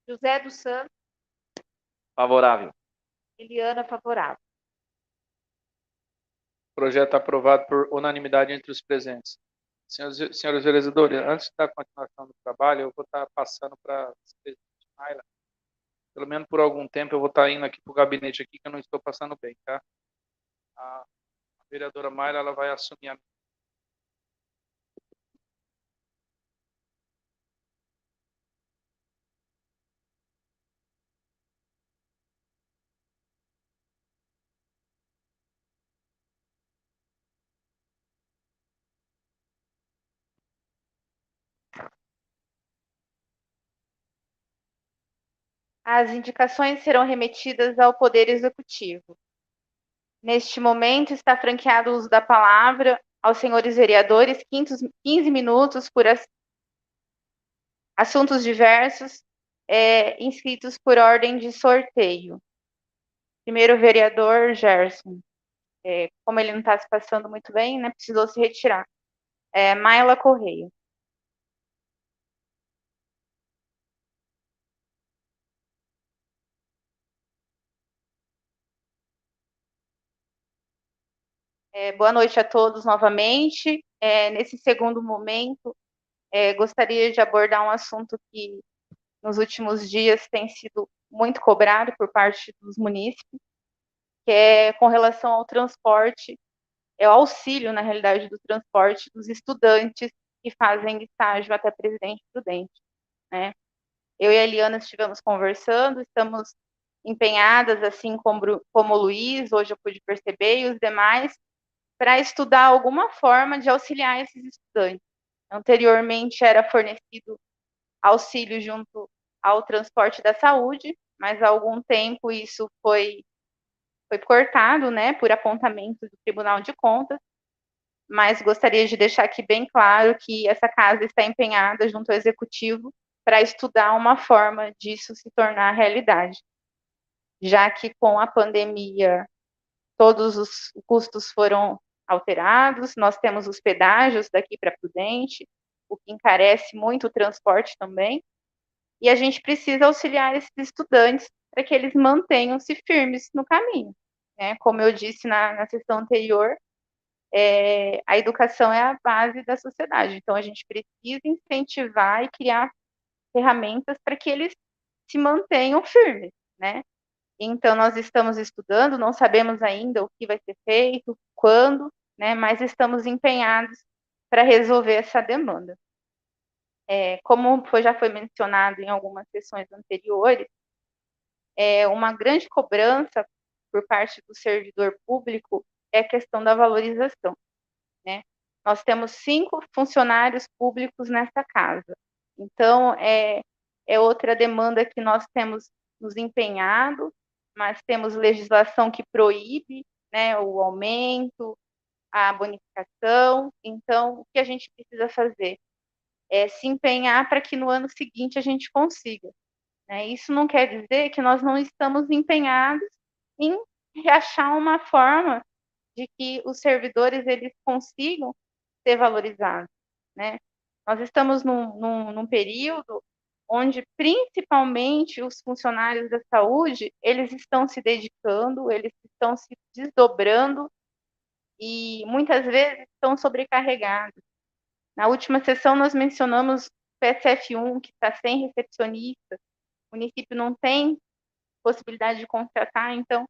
José dos Santos, Favorável. Eliana favorável. Projeto aprovado por unanimidade entre os presentes. Senhores vereadores, antes da continuação do trabalho, eu vou estar passando para a presidente Ayla. Pelo menos por algum tempo eu vou estar indo aqui para o gabinete aqui, que eu não estou passando bem, tá? A vereadora Mayla, ela vai assumir a... As indicações serão remetidas ao Poder Executivo. Neste momento, está franqueado o uso da palavra aos senhores vereadores, 15 minutos por assuntos diversos, inscritos por ordem de sorteio. Primeiro, o vereador Gerson. Como ele não está se passando muito bem, né, precisou se retirar. Mayla Correia. Boa noite a todos novamente. Nesse segundo momento, gostaria de abordar um assunto que nos últimos dias tem sido muito cobrado por parte dos munícipes, que é com relação ao transporte, o auxílio, na realidade, do transporte dos estudantes que fazem estágio até Presidente Prudente, né? Eu e a Eliana estivemos conversando, estamos empenhadas, assim como o Luiz, hoje eu pude perceber, e os demais, para estudar alguma forma de auxiliar esses estudantes. Anteriormente era fornecido auxílio junto ao transporte da saúde, mas há algum tempo isso foi cortado, né, por apontamento do Tribunal de Contas, mas gostaria de deixar aqui bem claro que essa casa está empenhada junto ao Executivo para estudar uma forma disso se tornar realidade, já que com a pandemia todos os custos foram alterados, nós temos os pedágios daqui para Prudente, o que encarece muito o transporte também, e a gente precisa auxiliar esses estudantes para que eles mantenham-se firmes no caminho, né? Como eu disse na sessão anterior, a educação é a base da sociedade, então a gente precisa incentivar e criar ferramentas para que eles se mantenham firmes, né? Então, nós estamos estudando, não sabemos ainda o que vai ser feito, quando, né, mas estamos empenhados para resolver essa demanda. Como já foi mencionado em algumas sessões anteriores, uma grande cobrança por parte do servidor público é a questão da valorização, né? Nós temos 5 funcionários públicos nessa casa. Então, é outra demanda que nós temos nos empenhado, mas temos legislação que proíbe, né, o aumento, a bonificação. Então, o que a gente precisa fazer? É se empenhar para que no ano seguinte a gente consiga. Né? Isso não quer dizer que nós não estamos empenhados em achar uma forma de que os servidores eles consigam ser valorizados. Né? Nós estamos num período onde principalmente os funcionários da saúde, eles estão se dedicando, eles estão se desdobrando e muitas vezes estão sobrecarregados. Na última sessão nós mencionamos o PSF1, que está sem recepcionista, o município não tem possibilidade de contratar, então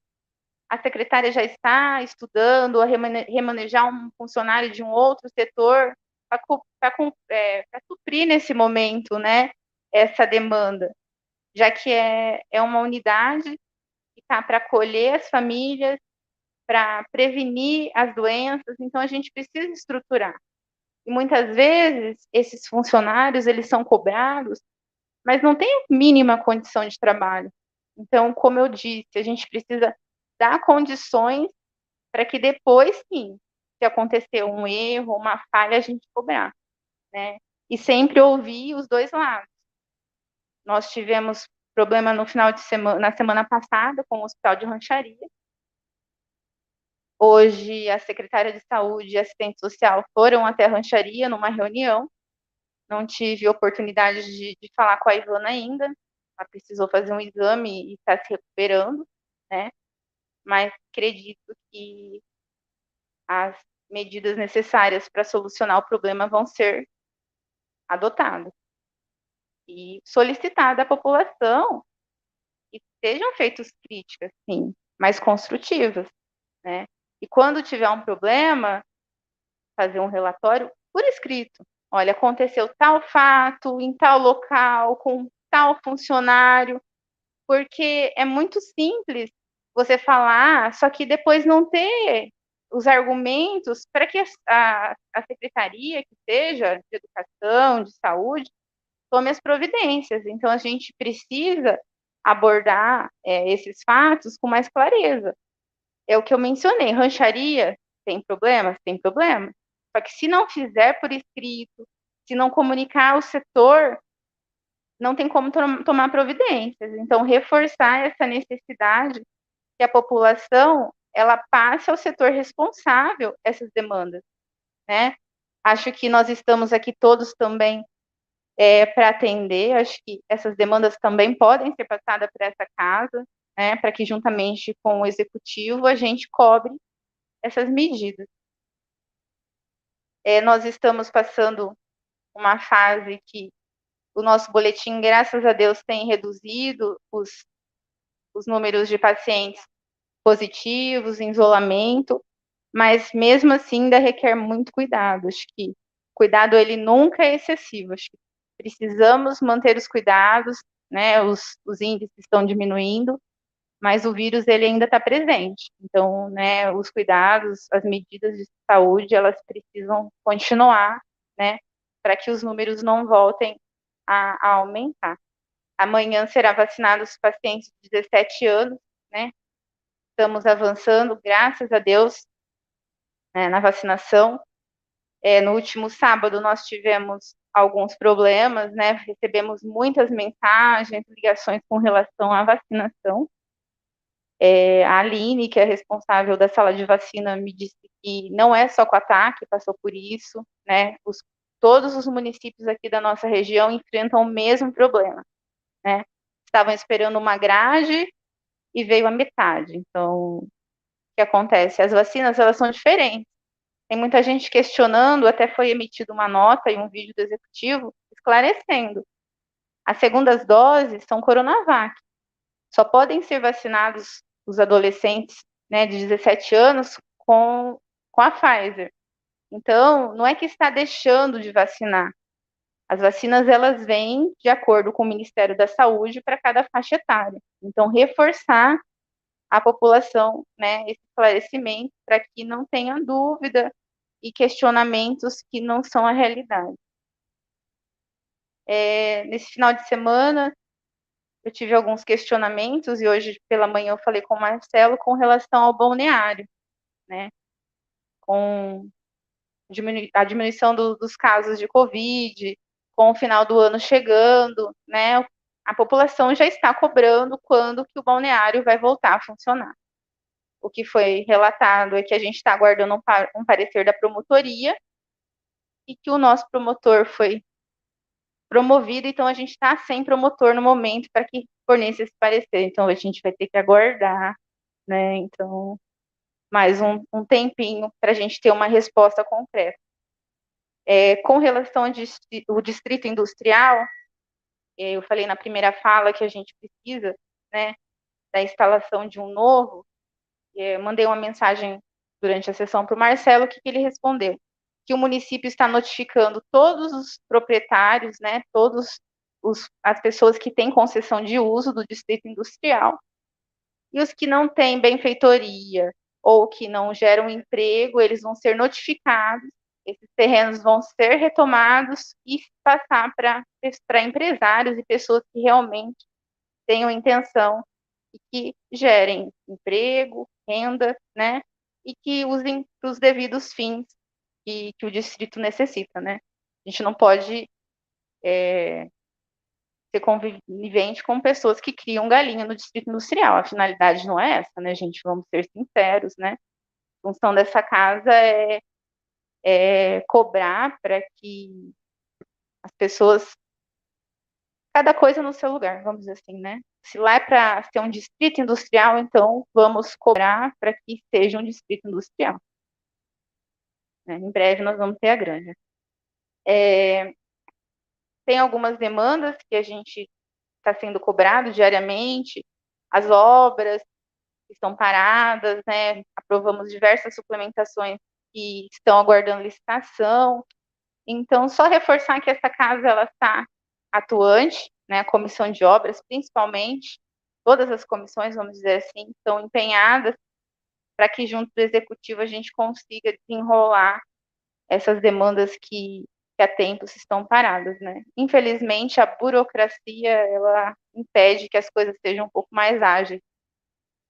a secretária já está estudando a remanejar um funcionário de um outro setor para suprir nesse momento, né, essa demanda, já que é uma unidade que está para acolher as famílias, para prevenir as doenças, então a gente precisa estruturar. E muitas vezes esses funcionários, eles são cobrados, mas não tem mínima condição de trabalho. Então, como eu disse, a gente precisa dar condições para que depois, sim, se acontecer um erro, uma falha, a gente cobrar, né? E sempre ouvir os dois lados. Nós tivemos problema no final de semana, na semana passada, com o Hospital de Rancharia. Hoje, a secretária de Saúde e assistente social foram até a Rancharia numa reunião. Não tive oportunidade de falar com a Ivana ainda. Ela precisou fazer um exame e está se recuperando, né? Mas acredito que as medidas necessárias para solucionar o problema vão ser adotadas. E solicitar da população que sejam feitas críticas, sim, mas construtivas, né? E quando tiver um problema, fazer um relatório por escrito. Olha, aconteceu tal fato em tal local, com tal funcionário, porque é muito simples você falar, só que depois não ter os argumentos para que a secretaria, que seja de educação, de saúde, tome as providências. Então, a gente precisa abordar esses fatos com mais clareza. É o que eu mencionei, rancharia tem problemas? Tem problemas. Só que se não fizer por escrito, se não comunicar ao setor, não tem como tomar providências. Então, reforçar essa necessidade que a população ela passe ao setor responsável essas demandas, né? Acho que nós estamos aqui todos também para atender, acho que essas demandas também podem ser passadas para essa casa, né, para que juntamente com o executivo a gente cobre essas medidas. Nós estamos passando uma fase que o nosso boletim, graças a Deus, tem reduzido os números de pacientes positivos, em isolamento, mas mesmo assim ainda requer muito cuidado. Acho que cuidado ele nunca é excessivo. Acho que precisamos manter os cuidados, né? Os índices estão diminuindo, mas o vírus ele ainda está presente. Então, né? Os cuidados, as medidas de saúde, elas precisam continuar, né? Para que os números não voltem a aumentar. Amanhã será vacinado os pacientes de 17 anos, né? Estamos avançando, graças a Deus, né, na vacinação. No último sábado nós tivemos alguns problemas, né? Recebemos muitas mensagens, ligações com relação à vacinação. A Aline, que é responsável da sala de vacina, me disse que não é só Quatá que passou por isso, né? Todos os municípios aqui da nossa região enfrentam o mesmo problema, né? Estavam esperando uma grade e veio a metade. Então, o que acontece? As vacinas, elas são diferentes. Tem muita gente questionando, até foi emitida uma nota e um vídeo do executivo esclarecendo. As segundas doses são Coronavac. Só podem ser vacinados os adolescentes, né, de 17 anos com a Pfizer. Então, não é que está deixando de vacinar. As vacinas, elas vêm de acordo com o Ministério da Saúde para cada faixa etária. Então, reforçar a população, né, esse esclarecimento para que não tenha dúvida e questionamentos que não são a realidade. Nesse final de semana, eu tive alguns questionamentos e hoje pela manhã eu falei com o Marcelo com relação ao balneário, né? Com a diminuição dos casos de Covid, com o final do ano chegando, né? A população já está cobrando quando que o balneário vai voltar a funcionar. O que foi relatado é que a gente está aguardando um parecer da promotoria e que o nosso promotor foi promovido, então a gente está sem promotor no momento para que forneça esse parecer. Então a gente vai ter que aguardar, né? Então, mais um tempinho para a gente ter uma resposta concreta. Com relação ao distrito industrial, eu falei na primeira fala que a gente precisa, né, da instalação de um novo. Mandei uma mensagem durante a sessão para o Marcelo, que ele respondeu? Que o município está notificando todos os proprietários, né, as pessoas que têm concessão de uso do distrito industrial, e os que não têm benfeitoria ou que não geram emprego, eles vão ser notificados, esses terrenos vão ser retomados e passar para empresários e pessoas que realmente tenham intenção e que gerem emprego, renda, né, e que usem para os devidos fins que o distrito necessita, né. A gente não pode ser convivente com pessoas que criam galinha no distrito industrial. A finalidade não é essa, né, gente? Vamos ser sinceros, né? A função dessa casa é cobrar para que as pessoas, cada coisa no seu lugar, vamos dizer assim, né? Se lá é para ser um distrito industrial, então vamos cobrar para que seja um distrito industrial. Em breve nós vamos ter a granja. Tem algumas demandas que a gente está sendo cobrado diariamente, as obras que estão paradas, né? Aprovamos diversas suplementações que estão aguardando licitação. Então, só reforçar que essa casa ela está atuante, né? A comissão de obras, principalmente, todas as comissões, vamos dizer assim, estão empenhadas para que junto do executivo a gente consiga desenrolar essas demandas que há tempos estão paradas, né? Infelizmente, a burocracia, ela impede que as coisas sejam um pouco mais ágeis.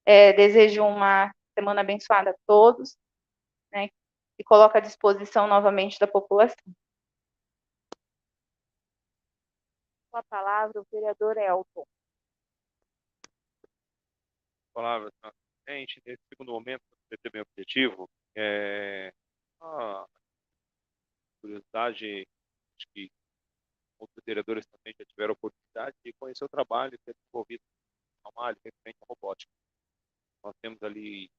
Desejo uma semana abençoada a todos, né? E coloco à disposição novamente da população. Com a palavra, o vereador Elton. Palavra, gente, nesse segundo momento, para ter bem objetivo, curiosidade, acho que outros vereadores também já tiveram a oportunidade de conhecer o trabalho que é desenvolvido na Malha, referente à robótica. Nós temos ali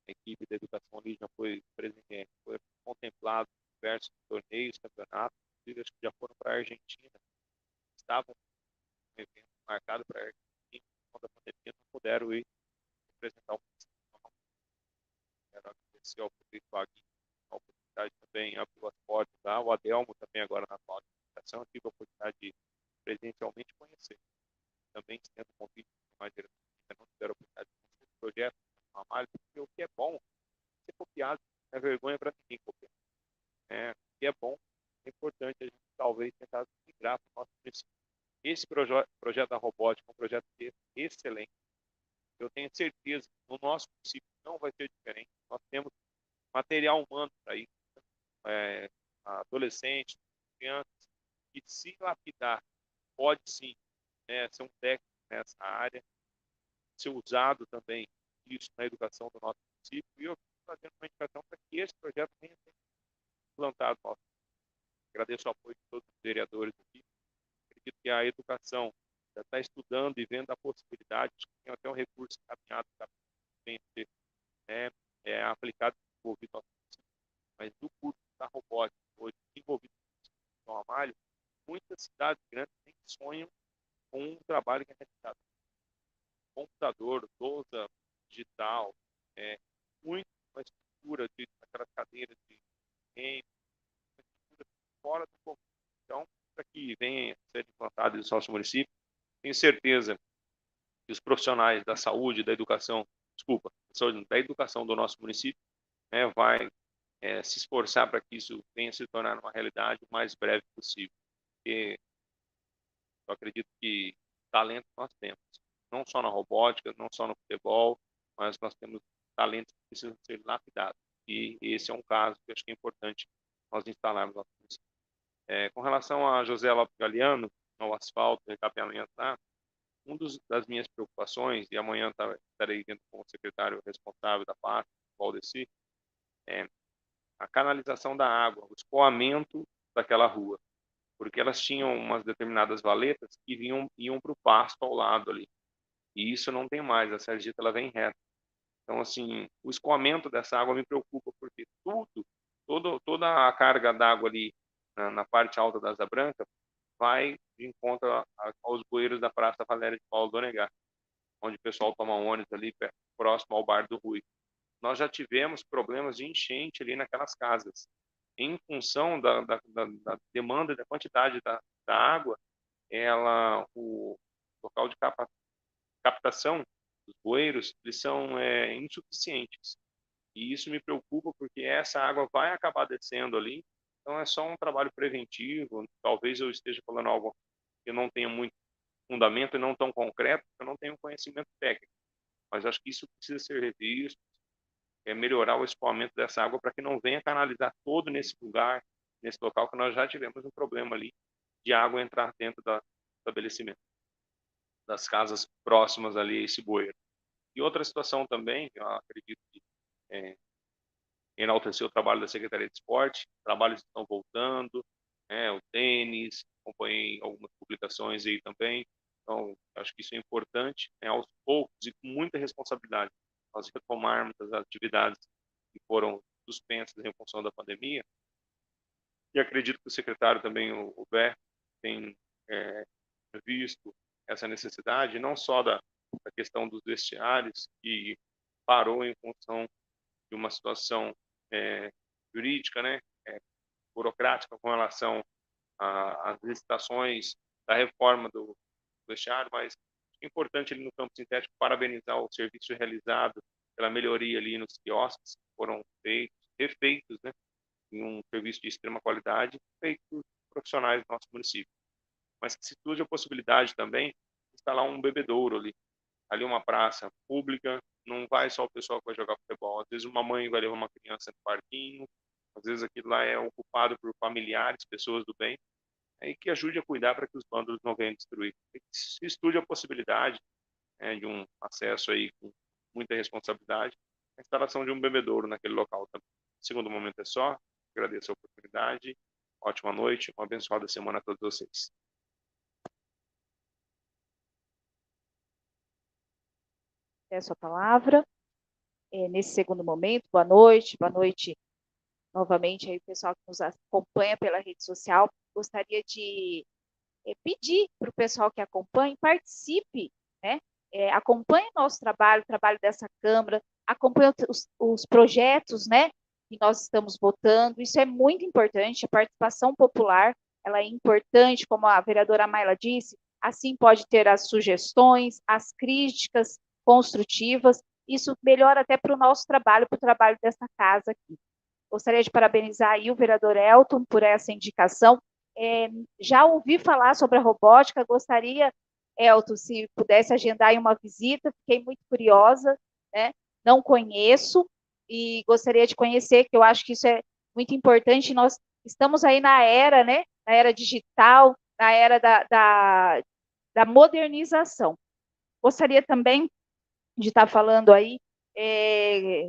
a equipe da educação ali já foi contemplado em diversos torneios, campeonatos, inclusive acho que já foram para a Argentina, estavam um evento marcado para a Argentina, quando a pandemia não puderam ir representar o município. Quero agradecer ao prefeito Wagner, a oportunidade também abriu as portas lá, o Adelmo também agora na atual administração, eu tive a oportunidade de presencialmente conhecer. Também estendo o convite mais diretamente, não tiveram a oportunidade de conhecer o projeto, porque o que é bom ser copiado, não é vergonha para ninguém copiar. O que é bom, é importante a gente talvez tentar migrar para o nosso município. Esse projeto da robótica é um projeto excelente. Eu tenho certeza que no nosso município não vai ser diferente. Nós temos material humano para isso, adolescentes, crianças, que se lapidar, pode sim ser um técnico nessa área, ser usado também isso na educação do nosso município, e eu estou fazendo uma indicação para que esse projeto venha ser implantado. Agradeço o apoio de todos os vereadores aqui. Acredito que a educação já está estudando e vendo a possibilidade, tem até um recurso caminhado para ser aplicado e desenvolvido no nosso município. Mas do curso da robótica, hoje desenvolvido no São Amália, muitas cidades grandes têm sonho com um trabalho que é realizado. Computador, lousa digital, muito uma estrutura de aquelas cadeiras de game, uma estrutura fora do comum. Então, para que venha a ser implantado no nosso município, tenho certeza que os profissionais da saúde, da educação do nosso município, vai se esforçar para que isso venha se tornar uma realidade o mais breve possível. Porque eu acredito que talento nós temos, não só na robótica, não só no futebol, mas nós temos talentos que precisam ser lapidados. E esse é um caso que eu acho que é importante nós instalarmos. Com relação a José Lopes Galiano, ao asfalto, recapeamento lá, das minhas preocupações, e amanhã estarei dentro com o secretário responsável da pasta, Valdeci, é a canalização da água, o escoamento daquela rua, porque elas tinham umas determinadas valetas que iam para o pasto ao lado ali, e isso não tem mais, a Sergita ela vem reta. Então, assim, o escoamento dessa água me preocupa, porque toda a carga d'água ali na parte alta da Asa Branca vai de encontro aos bueiros da Praça Valéria de Paulo Donegá, onde o pessoal toma ônibus ali próximo ao Bar do Rui. Nós já tivemos problemas de enchente ali naquelas casas. Em função da demanda, da quantidade da água, o local de captação dos bueiros, eles são insuficientes. E isso me preocupa porque essa água vai acabar descendo ali. Então é só um trabalho preventivo. Talvez eu esteja falando algo que não tenha muito fundamento e não tão concreto, porque eu não tenho conhecimento técnico. Mas acho que isso precisa ser revisto, melhorar o escoamento dessa água para que não venha canalizar todo nesse lugar, nesse local que nós já tivemos um problema ali de água entrar dentro do estabelecimento, das casas próximas ali a esse bueiro. E outra situação também, que eu acredito que enaltecer o trabalho da Secretaria de Esporte, trabalhos estão voltando, o tênis, acompanhei algumas publicações aí também, então acho que isso é importante, aos poucos e com muita responsabilidade, nós retomarmos as atividades que foram suspensas em função da pandemia, e acredito que o secretário também, o Bé, tem visto essa necessidade, não só da questão dos vestiários, que parou em função de uma situação jurídica, burocrática com relação às licitações da reforma do vestiário, mas é importante ali no campo sintético parabenizar o serviço realizado pela melhoria ali nos quiosques que foram refeitos, em um serviço de extrema qualidade, feito por profissionais do nosso município. Mas que se estude a possibilidade também de instalar um bebedouro ali uma praça pública, não vai só o pessoal que vai jogar futebol, às vezes uma mãe vai levar uma criança no parquinho, às vezes aquilo lá é ocupado por familiares, pessoas do bem, e que ajude a cuidar para que os vândalos não venham destruir. Que se estude a possibilidade de um acesso aí com muita responsabilidade, a instalação de um bebedouro naquele local também. Segundo momento é só, agradeço a oportunidade, ótima noite, uma abençoada semana a todos vocês. Peço a palavra. Nesse segundo momento, boa noite novamente aí o pessoal que nos acompanha pela rede social. Gostaria de pedir para o pessoal que acompanhe, participe, acompanhe nosso trabalho, o trabalho dessa Câmara, acompanhe os projetos, que nós estamos votando. Isso é muito importante, a participação popular, ela é importante, como a vereadora Mayla disse, assim pode ter as sugestões, as críticas construtivas, isso melhora até para o nosso trabalho, para o trabalho dessa casa aqui. Gostaria de parabenizar aí o vereador Elton por essa indicação. Já ouvi falar sobre a robótica, gostaria, Elton, se pudesse agendar aí uma visita, fiquei muito curiosa, não conheço e gostaria de conhecer, que eu acho que isso é muito importante. Nós estamos aí na era, na era digital, na era da modernização. Gostaria também de estar falando aí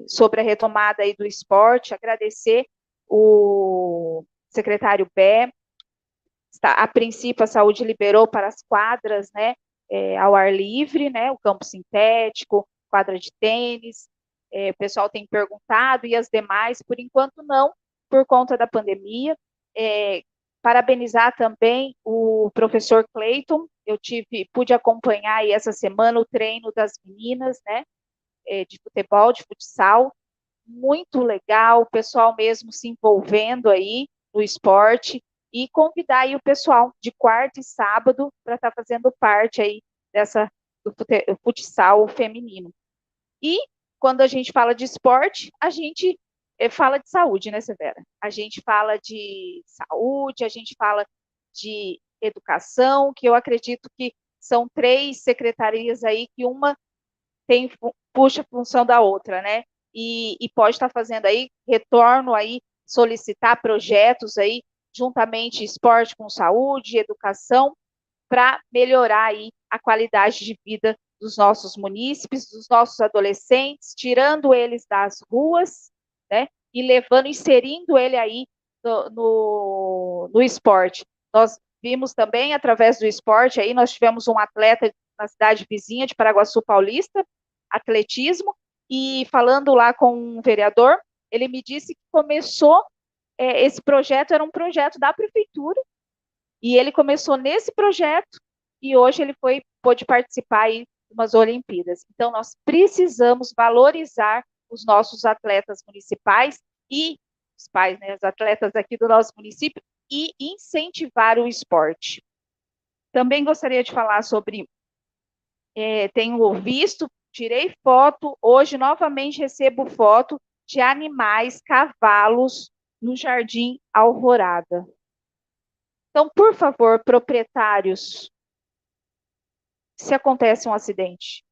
sobre a retomada aí do esporte, agradecer o secretário Bé. A princípio, a saúde liberou para as quadras, ao ar livre, o campo sintético, quadra de tênis. O pessoal tem perguntado, e as demais, por enquanto não, por conta da pandemia. Parabenizar também o professor Cleiton, eu pude acompanhar aí essa semana o treino das meninas, de futebol, de futsal, muito legal, o pessoal mesmo se envolvendo aí no esporte, e convidar aí o pessoal de quarta e sábado para estar fazendo parte aí do futsal feminino. E quando a gente fala de esporte, a gente fala de saúde, né, Severa? A gente fala de saúde, a gente fala de educação, que eu acredito que são 3 secretarias aí que uma puxa a função da outra, né? E pode estar fazendo aí retorno aí, solicitar projetos aí, juntamente esporte com saúde, educação, para melhorar aí a qualidade de vida dos nossos munícipes, dos nossos adolescentes, tirando eles das ruas, né? E levando, inserindo ele aí no esporte. Nós vimos também, através do esporte, aí nós tivemos um atleta na cidade vizinha de Paraguaçu Paulista, atletismo, e falando lá com um vereador, ele me disse que começou, esse projeto era um projeto da prefeitura, e ele começou nesse projeto, e hoje ele pôde participar aí de umas Olimpíadas. Então, nós precisamos valorizar os nossos atletas municipais e os pais, né, os atletas aqui do nosso município, e incentivar o esporte. Também gostaria de falar sobre, tenho visto, tirei foto, hoje novamente recebo foto de animais, cavalos, no Jardim Alvorada. Então, por favor, proprietários, se acontece um acidente,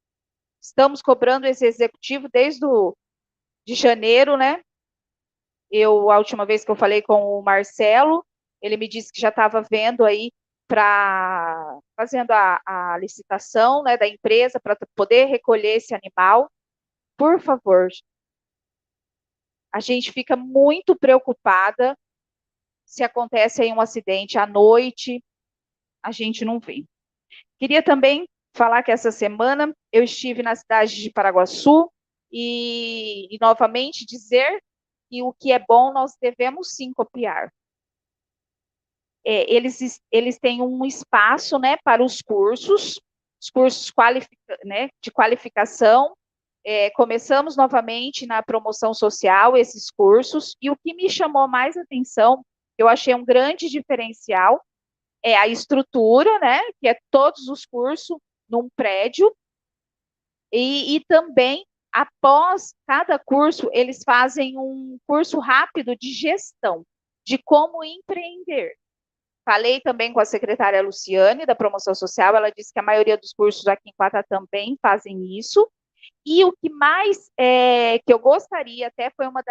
estamos cobrando esse executivo desde de janeiro, né? A última vez que eu falei com o Marcelo, ele me disse que já estava vendo aí, fazendo a licitação, né, da empresa para poder recolher esse animal. Por favor, a gente fica muito preocupada se acontece aí um acidente à noite, a gente não vê. Queria também falar que essa semana eu estive na cidade de Paraguaçu e novamente dizer que o que é bom nós devemos sim copiar. Eles têm um espaço, né, para os cursos né, de qualificação. Começamos novamente na promoção social esses cursos, e o que me chamou mais atenção, eu achei um grande diferencial, é a estrutura, né, que é todos os cursos num prédio, e também, após cada curso, eles fazem um curso rápido de gestão, de como empreender. Falei também com a secretária Luciane, da promoção social, ela disse que a maioria dos cursos aqui em Quatá também fazem isso, e o que mais que eu gostaria, até foi uma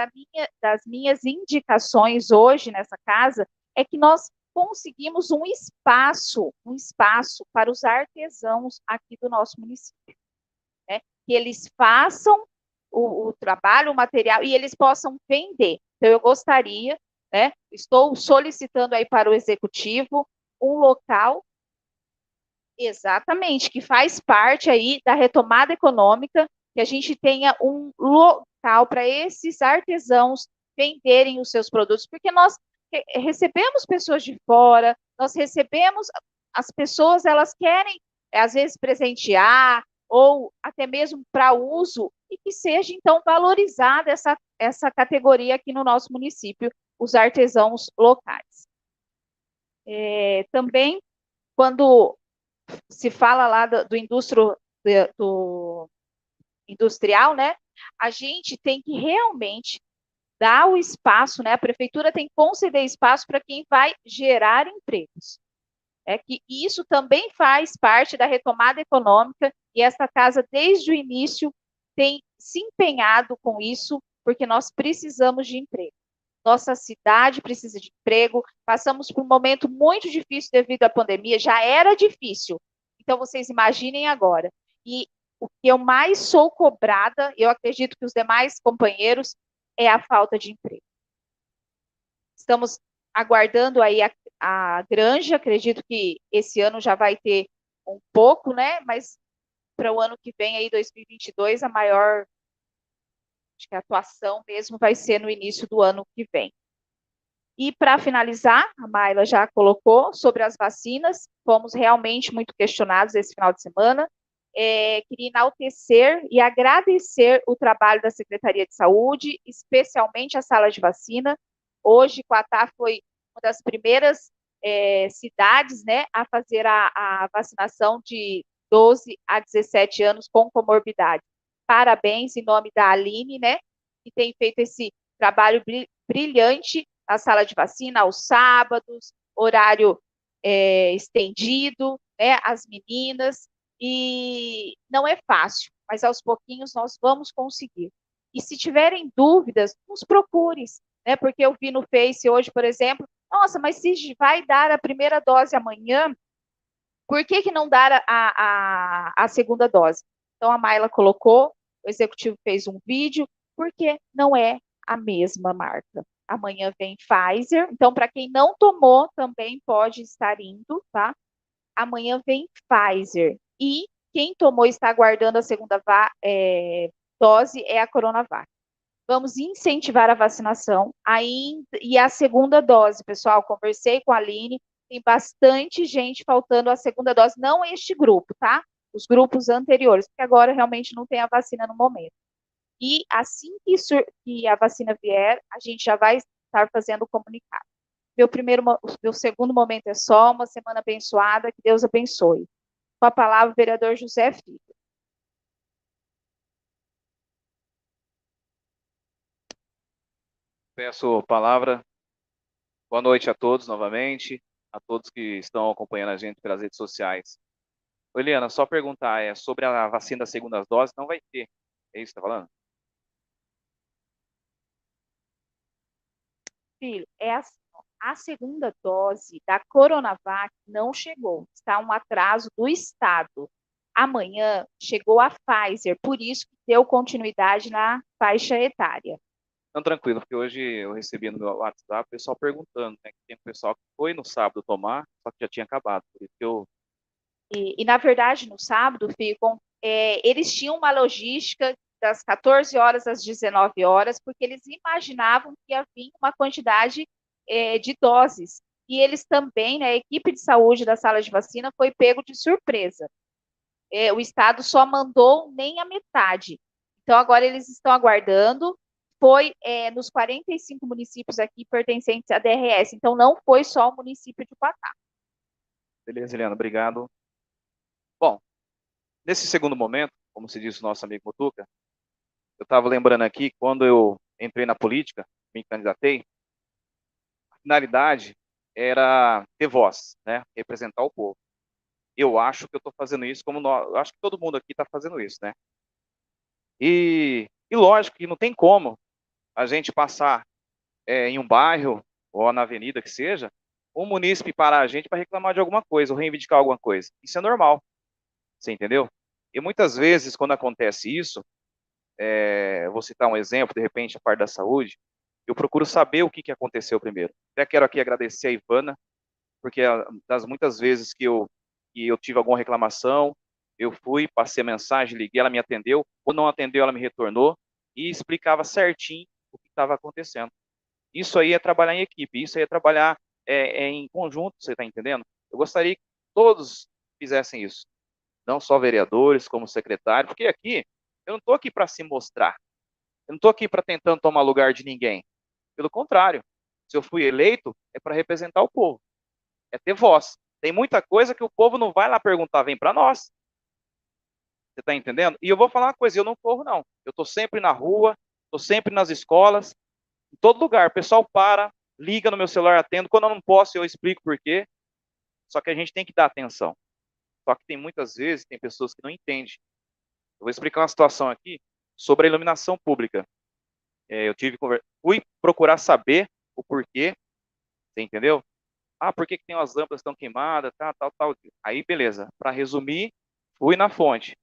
das minhas indicações hoje nessa casa, é que nós conseguimos um espaço para os artesãos aqui do nosso município, né? Que eles façam o trabalho, o material, e eles possam vender. Então, eu gostaria, né? Estou solicitando aí para o executivo um local, exatamente, que faz parte aí da retomada econômica, que a gente tenha um local para esses artesãos venderem os seus produtos, porque nós recebemos pessoas de fora, nós recebemos, as pessoas, elas querem, às vezes, presentear, ou até mesmo para uso, e que seja, então, valorizada essa categoria aqui no nosso município, os artesãos locais. Também, quando se fala lá do industrial, né, a gente tem que realmente dar o espaço, né, a prefeitura tem que conceder espaço para quem vai gerar empregos. Que isso também faz parte da retomada econômica, e essa casa, desde o início, tem se empenhado com isso, porque nós precisamos de emprego. Nossa cidade precisa de emprego, passamos por um momento muito difícil devido à pandemia, já era difícil, então vocês imaginem agora. E o que eu mais sou cobrada, eu acredito que os demais companheiros, é a falta de emprego. Estamos aguardando aí a granja, acredito que esse ano já vai ter um pouco, né? Mas para o ano que vem, aí 2022, a maior, acho que a atuação mesmo vai ser no início do ano que vem. E para finalizar, a Mayla já colocou sobre as vacinas, fomos realmente muito questionados esse final de semana. Queria enaltecer e agradecer o trabalho da Secretaria de Saúde, especialmente a sala de vacina. Hoje, Quatá foi uma das primeiras cidades, né, a fazer a vacinação de 12 a 17 anos com comorbidade. Parabéns em nome da Aline, né, que tem feito esse trabalho brilhante na sala de vacina, aos sábados, horário estendido, né, as meninas, e não é fácil, mas aos pouquinhos nós vamos conseguir. E se tiverem dúvidas, nos procurem, né, porque eu vi no Face hoje, por exemplo, nossa, mas se vai dar a primeira dose amanhã, por que não dar a segunda dose? Então, a Mayla colocou, o executivo fez um vídeo, porque não é a mesma marca. Amanhã vem Pfizer, então, para quem não tomou, também pode estar indo, tá? Amanhã vem Pfizer. E quem tomou e está aguardando a segunda dose é a Coronavac. Vamos incentivar a vacinação e a segunda dose, pessoal. Conversei com a Aline, tem bastante gente faltando a segunda dose, não este grupo, tá? Os grupos anteriores, porque agora realmente não tem a vacina no momento. E assim que a vacina vier, a gente já vai estar fazendo o comunicado. Meu segundo momento é só uma semana abençoada, que Deus abençoe. Com a palavra, o vereador José Filho. Peço a palavra. Boa noite a todos novamente, a todos que estão acompanhando a gente pelas redes sociais. Ô, Eliana, só perguntar, sobre a vacina da segunda dose, não vai ter. É isso que você está falando? Filho, assim, a segunda dose da Coronavac não chegou, está um atraso do Estado. Amanhã chegou a Pfizer, por isso que deu continuidade na faixa etária. Não, tranquilo, porque hoje eu recebi no meu WhatsApp o pessoal perguntando, né, que tem um pessoal que foi no sábado tomar, só que já tinha acabado, por isso que eu... E na verdade, no sábado, eles tinham uma logística das 14 horas às 19 horas, porque eles imaginavam que ia vir uma quantidade de doses. E eles também, né, a equipe de saúde da sala de vacina foi pego de surpresa. O Estado só mandou nem a metade. Então, agora eles estão aguardando. Foi nos 45 municípios aqui pertencentes à DRS. Então, não foi só o município de Quatá. Beleza, Eliana, obrigado. Bom, nesse segundo momento, como se diz o nosso amigo Mutuca, eu estava lembrando aqui, quando eu entrei na política, me candidatei, a finalidade era ter voz, né, representar o povo. Eu acho que eu estou fazendo isso eu acho que todo mundo aqui está fazendo isso, né? E lógico que não tem como a gente passar em um bairro ou na avenida que seja, um munícipe parar a gente para reclamar de alguma coisa ou reivindicar alguma coisa. Isso é normal, você entendeu? E muitas vezes, quando acontece isso, vou citar um exemplo, de repente, a parte da saúde, eu procuro saber o que aconteceu primeiro. Até quero aqui agradecer a Ivana, porque das muitas vezes que eu tive alguma reclamação, eu fui, passei a mensagem, liguei, ela me atendeu, ou não atendeu, ela me retornou e explicava certinho o que estava acontecendo. Isso aí é trabalhar em equipe, isso aí é trabalhar em conjunto, você está entendendo? Eu gostaria que todos fizessem isso, não só vereadores, como secretário, porque aqui, eu não estou aqui para se mostrar, eu não estou aqui para tentando tomar lugar de ninguém. Pelo contrário, se eu fui eleito, é para representar o povo, é ter voz. Tem muita coisa que o povo não vai lá perguntar, vem para nós. Você está entendendo? E eu vou falar uma coisa, eu não corro não. Eu estou sempre na rua, estou sempre nas escolas, em todo lugar. O pessoal para, liga no meu celular, atendo. Quando eu não posso, eu explico por quê. Só que a gente tem que dar atenção. Só que tem muitas vezes, tem pessoas que não entendem. Eu vou explicar uma situação aqui sobre a iluminação pública. Fui procurar saber o porquê, você entendeu? Ah, por que tem umas lâmpadas estão queimadas, tal. Aí, beleza. Para resumir, fui na fonte.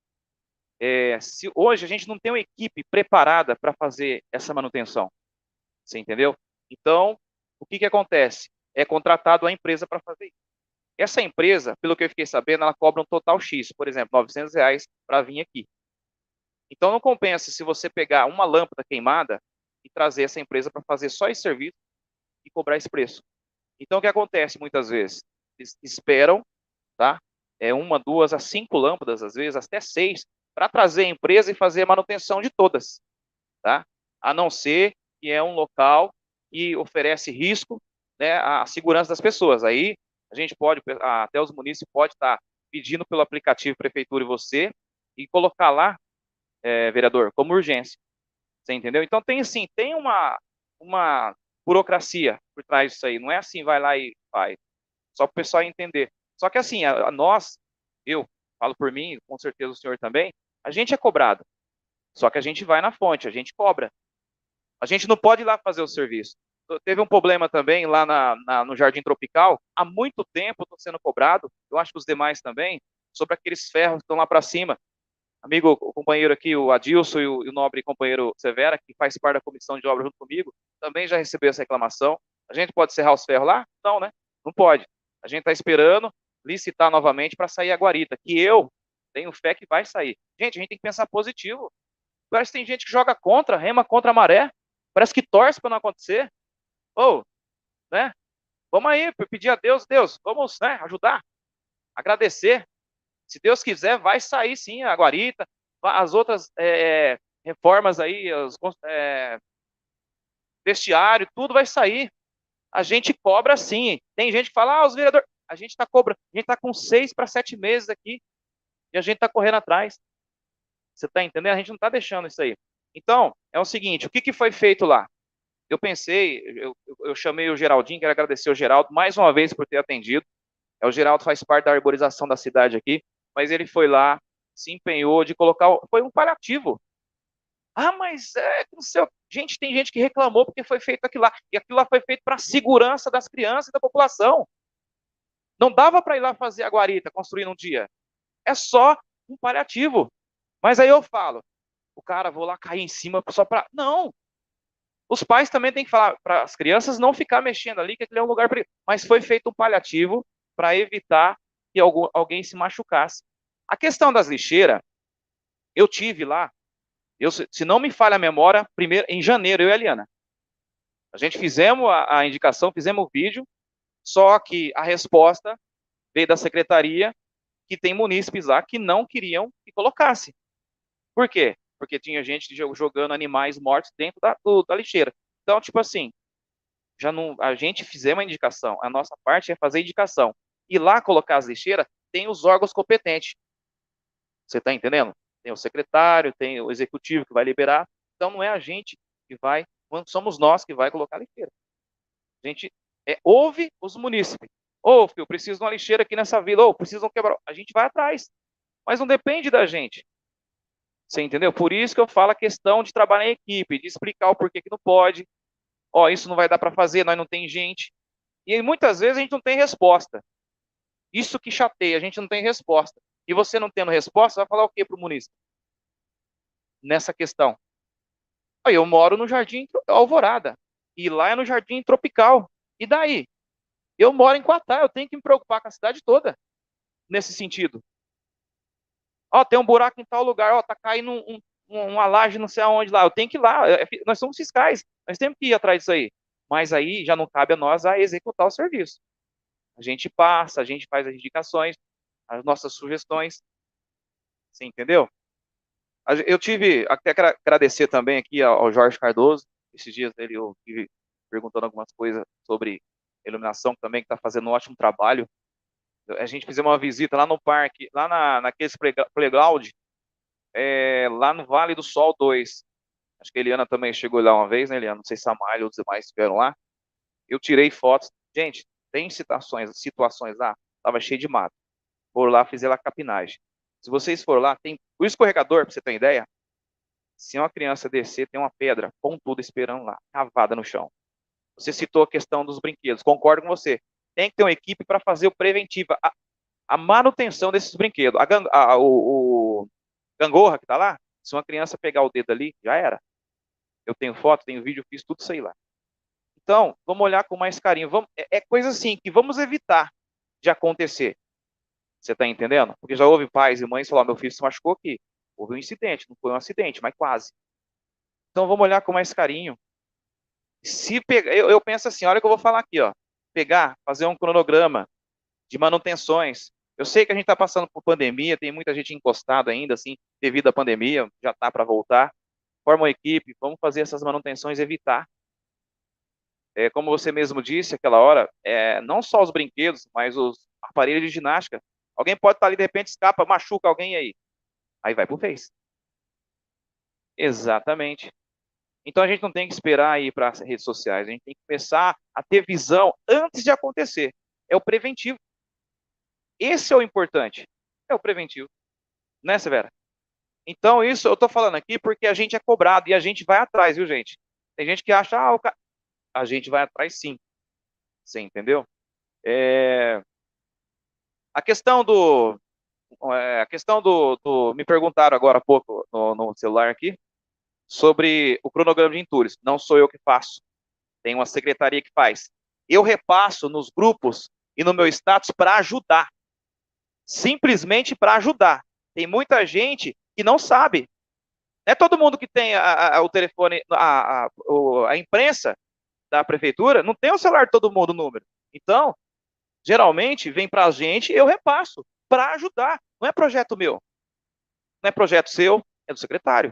Se hoje a gente não tem uma equipe preparada para fazer essa manutenção, você entendeu? Então, o que acontece? É contratado a empresa para fazer isso. Essa empresa, pelo que eu fiquei sabendo, ela cobra um total X, por exemplo, R$ 900 para vir aqui. Então, não compensa se você pegar uma lâmpada queimada e trazer essa empresa para fazer só esse serviço e cobrar esse preço. Então, o que acontece muitas vezes? Eles esperam, tá? 1, 2 a 5 lâmpadas, às vezes até 6, para trazer a empresa e fazer a manutenção de todas, tá? A não ser que é um local que oferece risco, né, à segurança das pessoas. Aí a gente pode, até os munícipes podem estar pedindo pelo aplicativo Prefeitura e você e colocar lá, vereador, como urgência. Você entendeu? Então tem assim, tem uma uma burocracia por trás disso aí. Não é assim, vai lá e faz. Só para o pessoal entender. Só que assim, nós, eu falo por mim, com certeza o senhor também, a gente é cobrado. Só que a gente vai na fonte, a gente cobra. A gente não pode ir lá fazer o serviço. Teve um problema também lá no Jardim Tropical. Há muito tempo estou sendo cobrado, eu acho que os demais também, sobre aqueles ferros que estão lá para cima. Amigo, o companheiro aqui, o Adilson e o nobre companheiro Severa, que faz parte da comissão de obra junto comigo, também já recebeu essa reclamação. A gente pode serrar os ferros lá? Não, né? Não pode. A gente está esperando licitar novamente para sair a guarita, que eu tenho fé que vai sair. Gente, a gente tem que pensar positivo. Parece que tem gente que joga contra, rema contra a maré. Parece que torce para não acontecer. Ou, né? Vamos aí, pedir a Deus, Deus, vamos, né, ajudar, agradecer. Se Deus quiser, vai sair sim a guarita, as outras reformas aí, vestiário, tudo vai sair. A gente cobra sim. Tem gente que fala, os vereadores, a gente está cobrando, a gente está com 6 para 7 meses aqui e a gente está correndo atrás. Você está entendendo? A gente não está deixando isso aí. Então, é o seguinte, o que foi feito lá? Eu pensei, eu chamei o Geraldinho, quero agradecer ao Geraldo mais uma vez por ter atendido. O Geraldo faz parte da arborização da cidade aqui, mas ele foi lá, se empenhou de colocar, foi um paliativo. Ah, mas não sei, gente, tem gente que reclamou porque foi feito aquilo lá, e aquilo lá foi feito para a segurança das crianças e da população. Não dava para ir lá fazer a guarita, construir num dia. É só um paliativo. Mas aí eu falo, o cara, vou lá cair em cima só para... Não! Os pais também têm que falar para as crianças não ficar mexendo ali, que aquele é um lugar perigoso. Mas foi feito um paliativo para evitar que alguém se machucasse. A questão das lixeiras, eu tive lá, se não me falha a memória, primeiro, em janeiro, eu e a Eliana. A gente fizemos a indicação, fizemos o vídeo, só que a resposta veio da secretaria que tem munícipes lá que não queriam que colocasse. Por quê? Porque tinha gente jogando animais mortos dentro da lixeira. Então, tipo assim, já não, a gente fizemos uma indicação, a nossa parte é fazer indicação. E lá colocar as lixeiras, tem os órgãos competentes. Você está entendendo? Tem o secretário, tem o executivo que vai liberar. Então não é a gente que vai, somos nós que vai colocar a lixeira. A gente ouve os munícipes. Eu preciso de uma lixeira aqui nessa vila, precisam quebrar. A gente vai atrás. Mas não depende da gente. Você entendeu? Por isso que eu falo a questão de trabalhar em equipe, de explicar o porquê que não pode. Isso não vai dar para fazer, nós não tem gente. E muitas vezes a gente não tem resposta. Isso que chateia, a gente não tem resposta. E você não tendo resposta, vai falar o quê para o munícipe? Nessa questão. Aí eu moro no Jardim Alvorada. E lá é no Jardim Tropical. E daí? Eu moro em Quatá, eu tenho que me preocupar com a cidade toda. Nesse sentido. Tem um buraco em tal lugar, tá caindo uma laje não sei aonde lá. Eu tenho que ir lá. Nós somos fiscais. Nós temos que ir atrás disso aí. Mas aí já não cabe a nós a executar o serviço. A gente passa, a gente faz as indicações, as nossas sugestões. Você entendeu? Eu tive, até quero agradecer também aqui ao Jorge Cardoso, esses dias eu tive perguntando algumas coisas sobre iluminação também, que está fazendo um ótimo trabalho. A gente fez uma visita lá no parque, lá naqueles playground, lá no Vale do Sol 2. Acho que a Eliana também chegou lá uma vez, né, Eliana? Não sei se a Malha ou os demais estiveram lá. Eu tirei fotos. Gente, tem situações lá, estava cheio de mato. Por lá, fizeram a capinagem. Se vocês for lá, tem o escorregador, para você ter ideia. Se uma criança descer, tem uma pedra pontuda esperando lá, cavada no chão. Você citou a questão dos brinquedos, concordo com você. Tem que ter uma equipe para fazer o preventivo, a manutenção desses brinquedos. O gangorra que está lá, se uma criança pegar o dedo ali, já era. Eu tenho foto, tenho vídeo, fiz tudo isso aí lá. Então, vamos olhar com mais carinho. É coisa assim que vamos evitar de acontecer. Você está entendendo? Porque já houve pais e mães que falaram, meu filho se machucou aqui. Houve um incidente, não foi um acidente, mas quase. Então vamos olhar com mais carinho. Se pegar, eu penso assim, olha o que eu vou falar aqui, ó. Pegar, fazer um cronograma de manutenções. Eu sei que a gente está passando por pandemia, tem muita gente encostada ainda, assim, devido à pandemia, já está para voltar. Forma uma equipe, vamos fazer essas manutenções, evitar. Como você mesmo disse aquela hora, não só os brinquedos, mas os aparelhos de ginástica. Alguém pode estar ali, de repente, escapa, machuca alguém aí. Aí vai pro Face. Exatamente. Então a gente não tem que esperar ir para as redes sociais, a gente tem que começar a ter visão antes de acontecer. É o preventivo. Esse é o importante. É o preventivo. Né, Severa? Então isso eu estou falando aqui porque a gente é cobrado e a gente vai atrás, viu, gente? Tem gente que acha, a gente vai atrás sim. Você entendeu? A questão me perguntaram agora há pouco no celular aqui, sobre o cronograma de entulhos. Não sou eu que faço, tem uma secretaria que faz. Eu repasso nos grupos e no meu status para ajudar, simplesmente para ajudar. Tem muita gente que não sabe. Não é todo mundo que tem o telefone, a imprensa da prefeitura, não tem o celular de todo mundo o número. Então, geralmente, vem para a gente, eu repasso para ajudar. Não é projeto meu, não é projeto seu, é do secretário.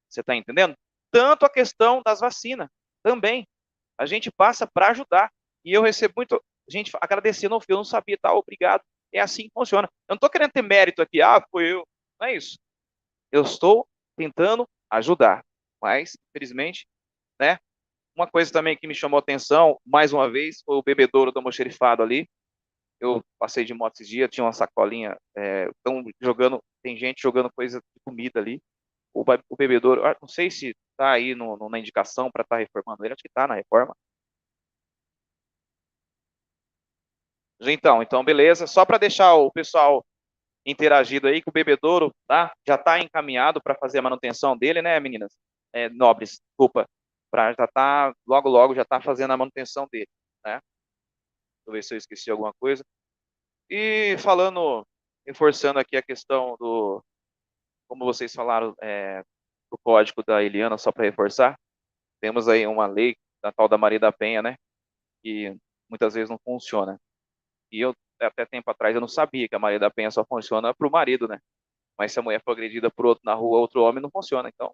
Você está entendendo? Tanto a questão das vacinas também. A gente passa para ajudar. E eu recebo muito gente agradecendo, eu não sabia, tá? Obrigado. É assim que funciona. Eu não estou querendo ter mérito aqui, foi eu. Não é isso. Eu estou tentando ajudar. Mas, infelizmente, né? Uma coisa também que me chamou a atenção, mais uma vez, foi o bebedouro do almoxerifado ali. Eu passei de moto esses dias, tinha uma sacolinha, tem gente jogando coisa de comida ali. O bebedouro, não sei se está aí na indicação para estar reformando ele, acho que está na reforma. Então, beleza. Só para deixar o pessoal interagido aí, que o bebedouro já está encaminhado para fazer a manutenção dele, né, meninas? Nobres, desculpa. Já tá, logo já está fazendo a manutenção dele, né? Deixa eu ver se eu esqueci alguma coisa. E reforçando aqui a questão como vocês falaram, do código da Eliana, só para reforçar, temos aí uma lei da tal da Maria da Penha, né? Que muitas vezes não funciona. E eu, até tempo atrás, eu não sabia que a Maria da Penha só funciona para o marido, né? Mas se a mulher for agredida por outro na rua, outro homem, não funciona. Então,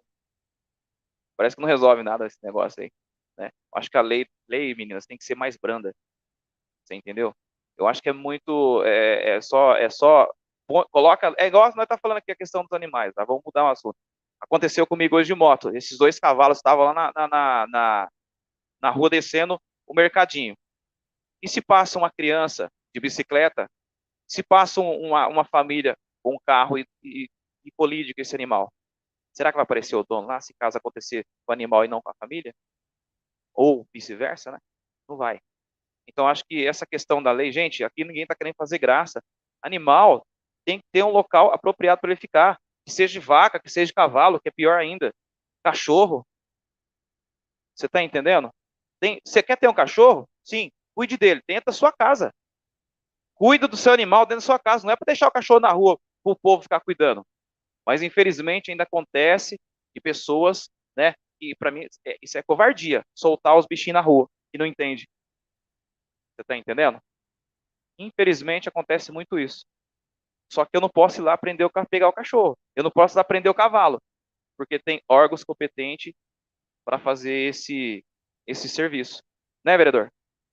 parece que não resolve nada esse negócio aí, né? Acho que a lei, meninas, tem que ser mais branda. Você entendeu? Eu acho que é muito, coloca, é igual nós tá falando aqui a questão dos animais, tá? Vamos mudar o assunto. Aconteceu comigo hoje de moto. Esses 2 cavalos estavam lá na rua descendo o mercadinho. E se passa uma criança de bicicleta, se passa uma família com um carro e colide com esse animal, será que vai aparecer o dono lá, se caso acontecer com o animal e não com a família? Ou vice-versa, né? Não vai. Então, acho que essa questão da lei, gente, aqui ninguém está querendo fazer graça. Animal tem que ter um local apropriado para ele ficar, que seja de vaca, que seja de cavalo, que é pior ainda. Cachorro. Você está entendendo? Você quer ter um cachorro? Sim, cuide dele, dentro da sua casa. Cuida do seu animal dentro da sua casa. Não é para deixar o cachorro na rua para o povo ficar cuidando. Mas, infelizmente, ainda acontece de pessoas, né? E para mim, isso é covardia. Soltar os bichinhos na rua e não entende. Você está entendendo? Infelizmente, acontece muito isso. Só que eu não posso ir lá pegar o cachorro. Eu não posso ir lá prender o cavalo. Porque tem órgãos competentes para fazer esse serviço. Né, vereador?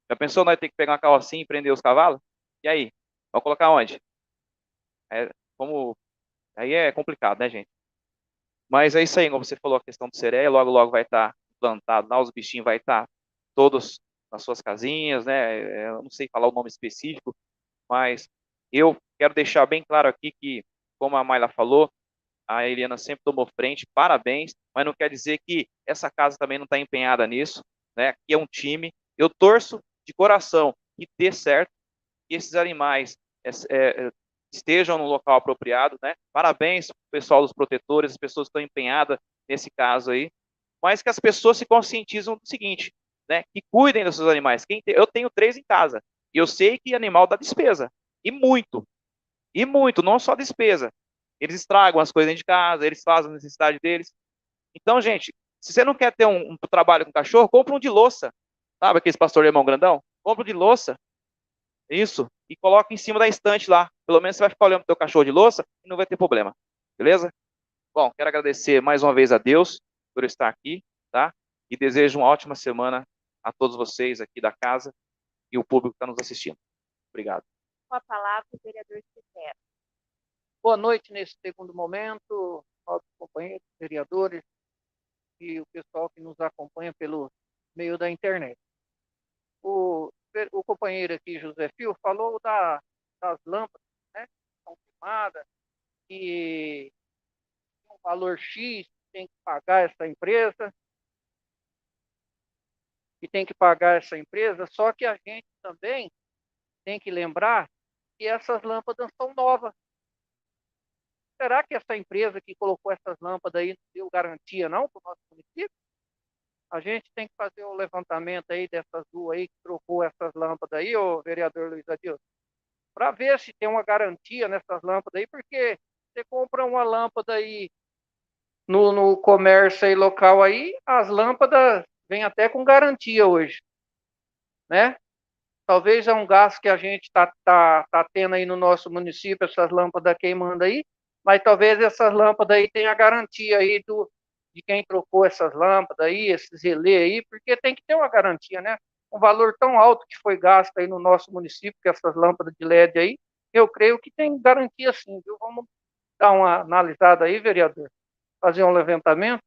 Já pensou nós ter que pegar uma carrocinha e prender os cavalos? E aí? Vamos colocar onde? Aí é complicado, né, gente? Mas é isso aí, como você falou, a questão do sereia, logo vai estar plantado lá, os bichinhos vai estar todos nas suas casinhas, né? Eu não sei falar o nome específico, mas eu quero deixar bem claro aqui que, como a Mayla falou, a Eliana sempre tomou frente, parabéns, mas não quer dizer que essa casa também não está empenhada nisso, né? Aqui é um time, eu torço de coração que dê certo, que esses animais estejam no local apropriado, né? Parabéns para o pessoal dos protetores, as pessoas que estão empenhadas nesse caso aí, mas que as pessoas se conscientizam do seguinte, né? Que cuidem dos seus animais. Eu tenho 3 em casa, e eu sei que animal dá despesa, e muito, não só despesa. Eles estragam as coisas dentro de casa, eles fazem a necessidade deles. Então, gente, se você não quer ter um trabalho com cachorro, compra um de louça. Sabe aqueles pastor alemão grandão? Compra um de louça. Isso. E coloca em cima da estante lá. Pelo menos você vai ficar olhando pro teu cachorro de louça e não vai ter problema. Beleza? Bom, quero agradecer mais uma vez a Deus por estar aqui, tá? E desejo uma ótima semana a todos vocês aqui da casa e o público que está nos assistindo. Obrigado. Com a palavra, o vereador Severo. Boa noite nesse segundo momento, nobres companheiros, vereadores. e o pessoal que nos acompanha pelo meio da internet. O companheiro aqui, José Fio, falou das lâmpadas, né, que são queimadas, que tem um valor X tem que pagar essa empresa, só que a gente também tem que lembrar que essas lâmpadas são novas. Será que essa empresa que colocou essas lâmpadas aí não deu garantia não para o nosso município? A gente tem que fazer um levantamento aí dessas duas aí que trocou essas lâmpadas aí, ô vereador Luiz Adilson, para ver se tem uma garantia nessas lâmpadas aí, porque você compra uma lâmpada aí no comércio aí local aí, as lâmpadas vêm até com garantia hoje, né? Talvez é um gasto que a gente tá tendo aí no nosso município, essas lâmpadas queimando aí, mas talvez essas lâmpadas aí tenham a garantia aí de quem trocou essas lâmpadas aí, esses relés aí, porque tem que ter uma garantia, né? Um valor tão alto que foi gasto aí no nosso município, que essas lâmpadas de LED aí, eu creio que tem garantia sim, viu? Vamos dar uma analisada aí, vereador, fazer um levantamento.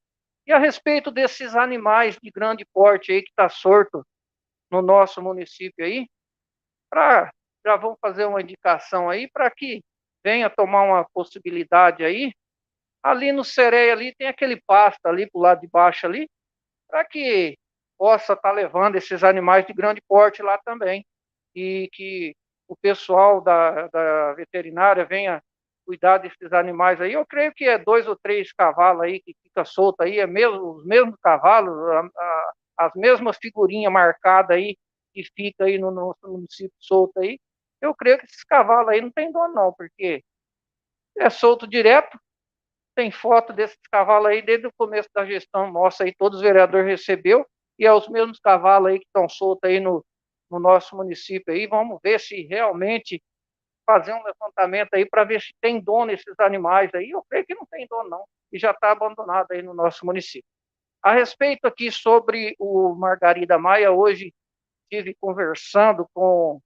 E a respeito desses animais de grande porte aí que está sorto no nosso município aí, já vamos fazer uma indicação aí para que venha tomar uma possibilidade aí. Ali no Sereia ali tem aquele pasto ali pro lado de baixo ali, para que possa estar levando esses animais de grande porte lá também. E que o pessoal da veterinária venha cuidar desses animais aí. Eu creio que é 2 ou 3 cavalos aí que fica solto aí, os mesmos cavalos, as mesmas figurinhas marcadas aí que fica aí no nosso município solto aí. Eu creio que esses cavalos aí não tem dono não, porque é solto direto. Tem foto desses cavalos aí desde o começo da gestão nossa aí, todos os vereadores recebeu, e é os mesmos cavalos aí que estão soltos aí no nosso município aí. Vamos ver se realmente fazer um levantamento aí para ver se tem dono esses animais aí. Eu creio que não tem dono não, e já está abandonado aí no nosso município. A respeito aqui sobre o Margarida Maia, hoje estive conversando com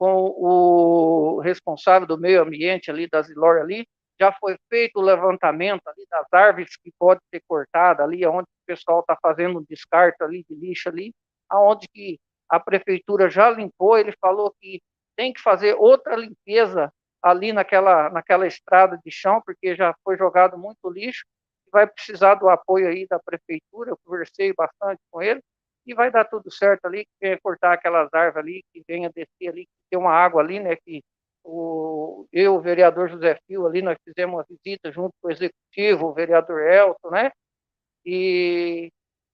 o responsável do meio ambiente ali, da Zilor ali, já foi feito o levantamento ali das árvores que pode ser cortada ali, onde o pessoal está fazendo um descarte ali de lixo ali, aonde que a prefeitura já limpou, ele falou que tem que fazer outra limpeza ali naquela estrada de chão, porque já foi jogado muito lixo, vai precisar do apoio aí da prefeitura, eu conversei bastante com ele, e vai dar tudo certo ali, que venha cortar aquelas árvores ali, que venha descer ali, que tem uma água ali, né, que eu, o vereador José Fio ali, nós fizemos uma visita junto com o executivo, o vereador Elton, né, e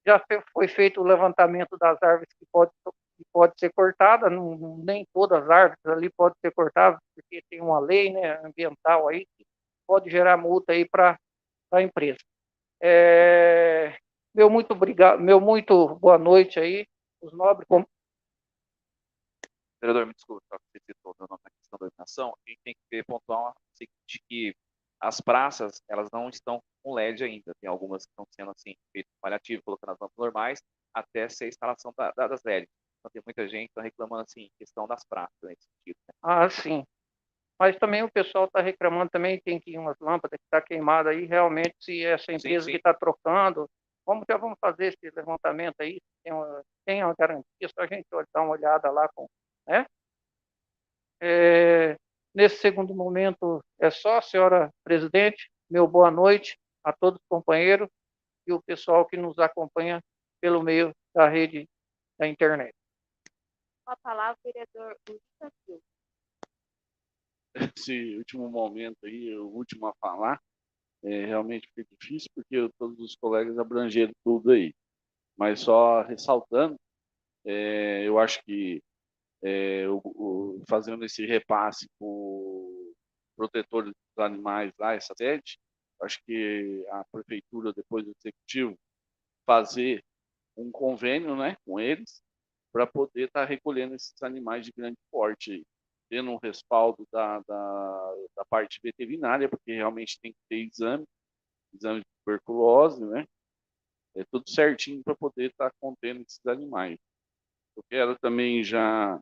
já foi feito o levantamento das árvores que pode ser cortada, nem todas as árvores ali podem ser cortadas, porque tem uma lei, né, ambiental aí, que pode gerar multa aí para a empresa. Meu muito obrigado, meu muito boa noite aí, os nobres. Vereador, me desculpe, só que você citou meu nome na questão da iluminação, a gente tem que pontuar o seguinte, que as praças, elas não estão com LED ainda, tem algumas que estão sendo assim, feito paliativo, colocando as lâmpadas normais, até ser a instalação das LED. Então tem muita gente que está reclamando assim, questão das praças, nesse sentido. Né? Ah, sim. Mas também o pessoal está reclamando também, tem que umas lâmpadas que está queimada aí, realmente, se essa empresa que está trocando, já vamos fazer esse levantamento aí, tem uma garantia, só a gente dar uma olhada lá, né? Nesse segundo momento é só, senhora presidente, meu boa noite a todos os companheiros e o pessoal que nos acompanha pelo meio da rede da internet. Com a palavra, vereador Luiz Adilson. Esse último momento aí, o último a falar, realmente foi difícil, porque todos os colegas abrangeram tudo aí. Mas só ressaltando, eu acho que fazendo esse repasse com o protetor dos animais lá, essa sede, acho que a prefeitura, depois do executivo, fazer um convênio, né, com eles, para poder estar recolhendo esses animais de grande porte aí, tendo um respaldo da parte veterinária, porque realmente tem que ter exame de tuberculose, né? Tudo certinho para poder estar contendo esses animais. Eu quero também já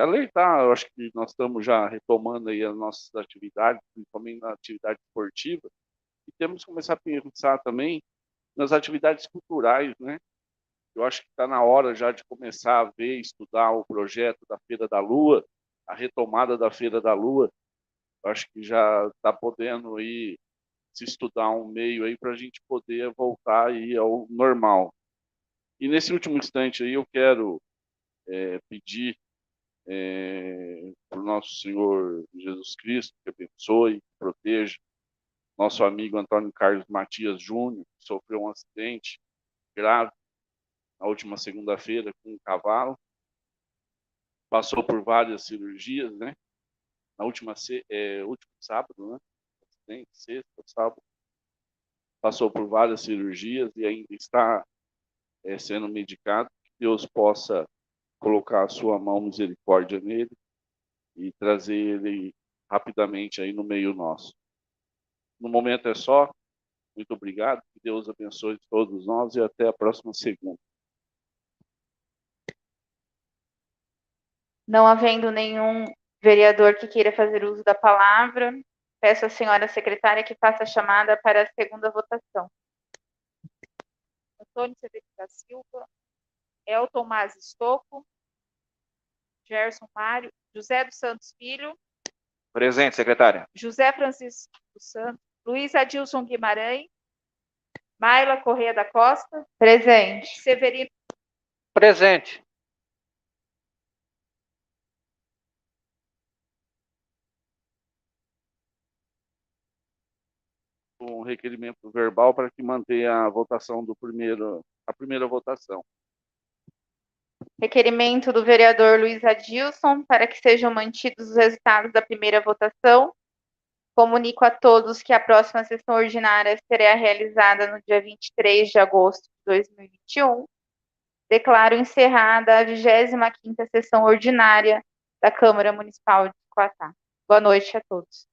alertar, eu acho que nós estamos já retomando aí as nossas atividades, principalmente na atividade esportiva, e temos que começar a pensar também nas atividades culturais, né? Eu acho que está na hora já de começar a ver, estudar o projeto da Feira da Lua, a retomada da Feira da Lua. Eu acho que já está podendo aí se estudar um meio aí para a gente poder voltar aí ao normal. E nesse último instante aí eu quero pedir para o nosso Senhor Jesus Cristo que abençoe, que proteja nosso amigo Antônio Carlos Matias Júnior, que sofreu um acidente grave na última segunda-feira com um cavalo, passou por várias cirurgias, né? Na último sábado, né? Acidente, sexta, sábado, passou por várias cirurgias e ainda está sendo medicado. Que Deus possa colocar a sua mão misericórdia nele e trazer ele rapidamente aí no meio nosso. No momento é só. Muito obrigado. Que Deus abençoe todos nós e até a próxima segunda. Não havendo nenhum vereador que queira fazer uso da palavra, peço à senhora secretária que faça a chamada para a segunda votação. Antônio Severino da Silva, Elton Mas Estocco, Gerson Mário, José dos Santos Filho, Presente, secretária. José Francisco dos Santos, Luiz Adilson Guimarães, Maila Corrêa da Costa, Presente. Severino. Presente. Um requerimento verbal para que mantenha a votação a primeira votação. Requerimento do vereador Luiz Adilson para que sejam mantidos os resultados da primeira votação. Comunico a todos que a próxima sessão ordinária será realizada no dia 23 de agosto de 2021. Declaro encerrada a 25ª sessão ordinária da Câmara Municipal de Coatá. Boa noite a todos.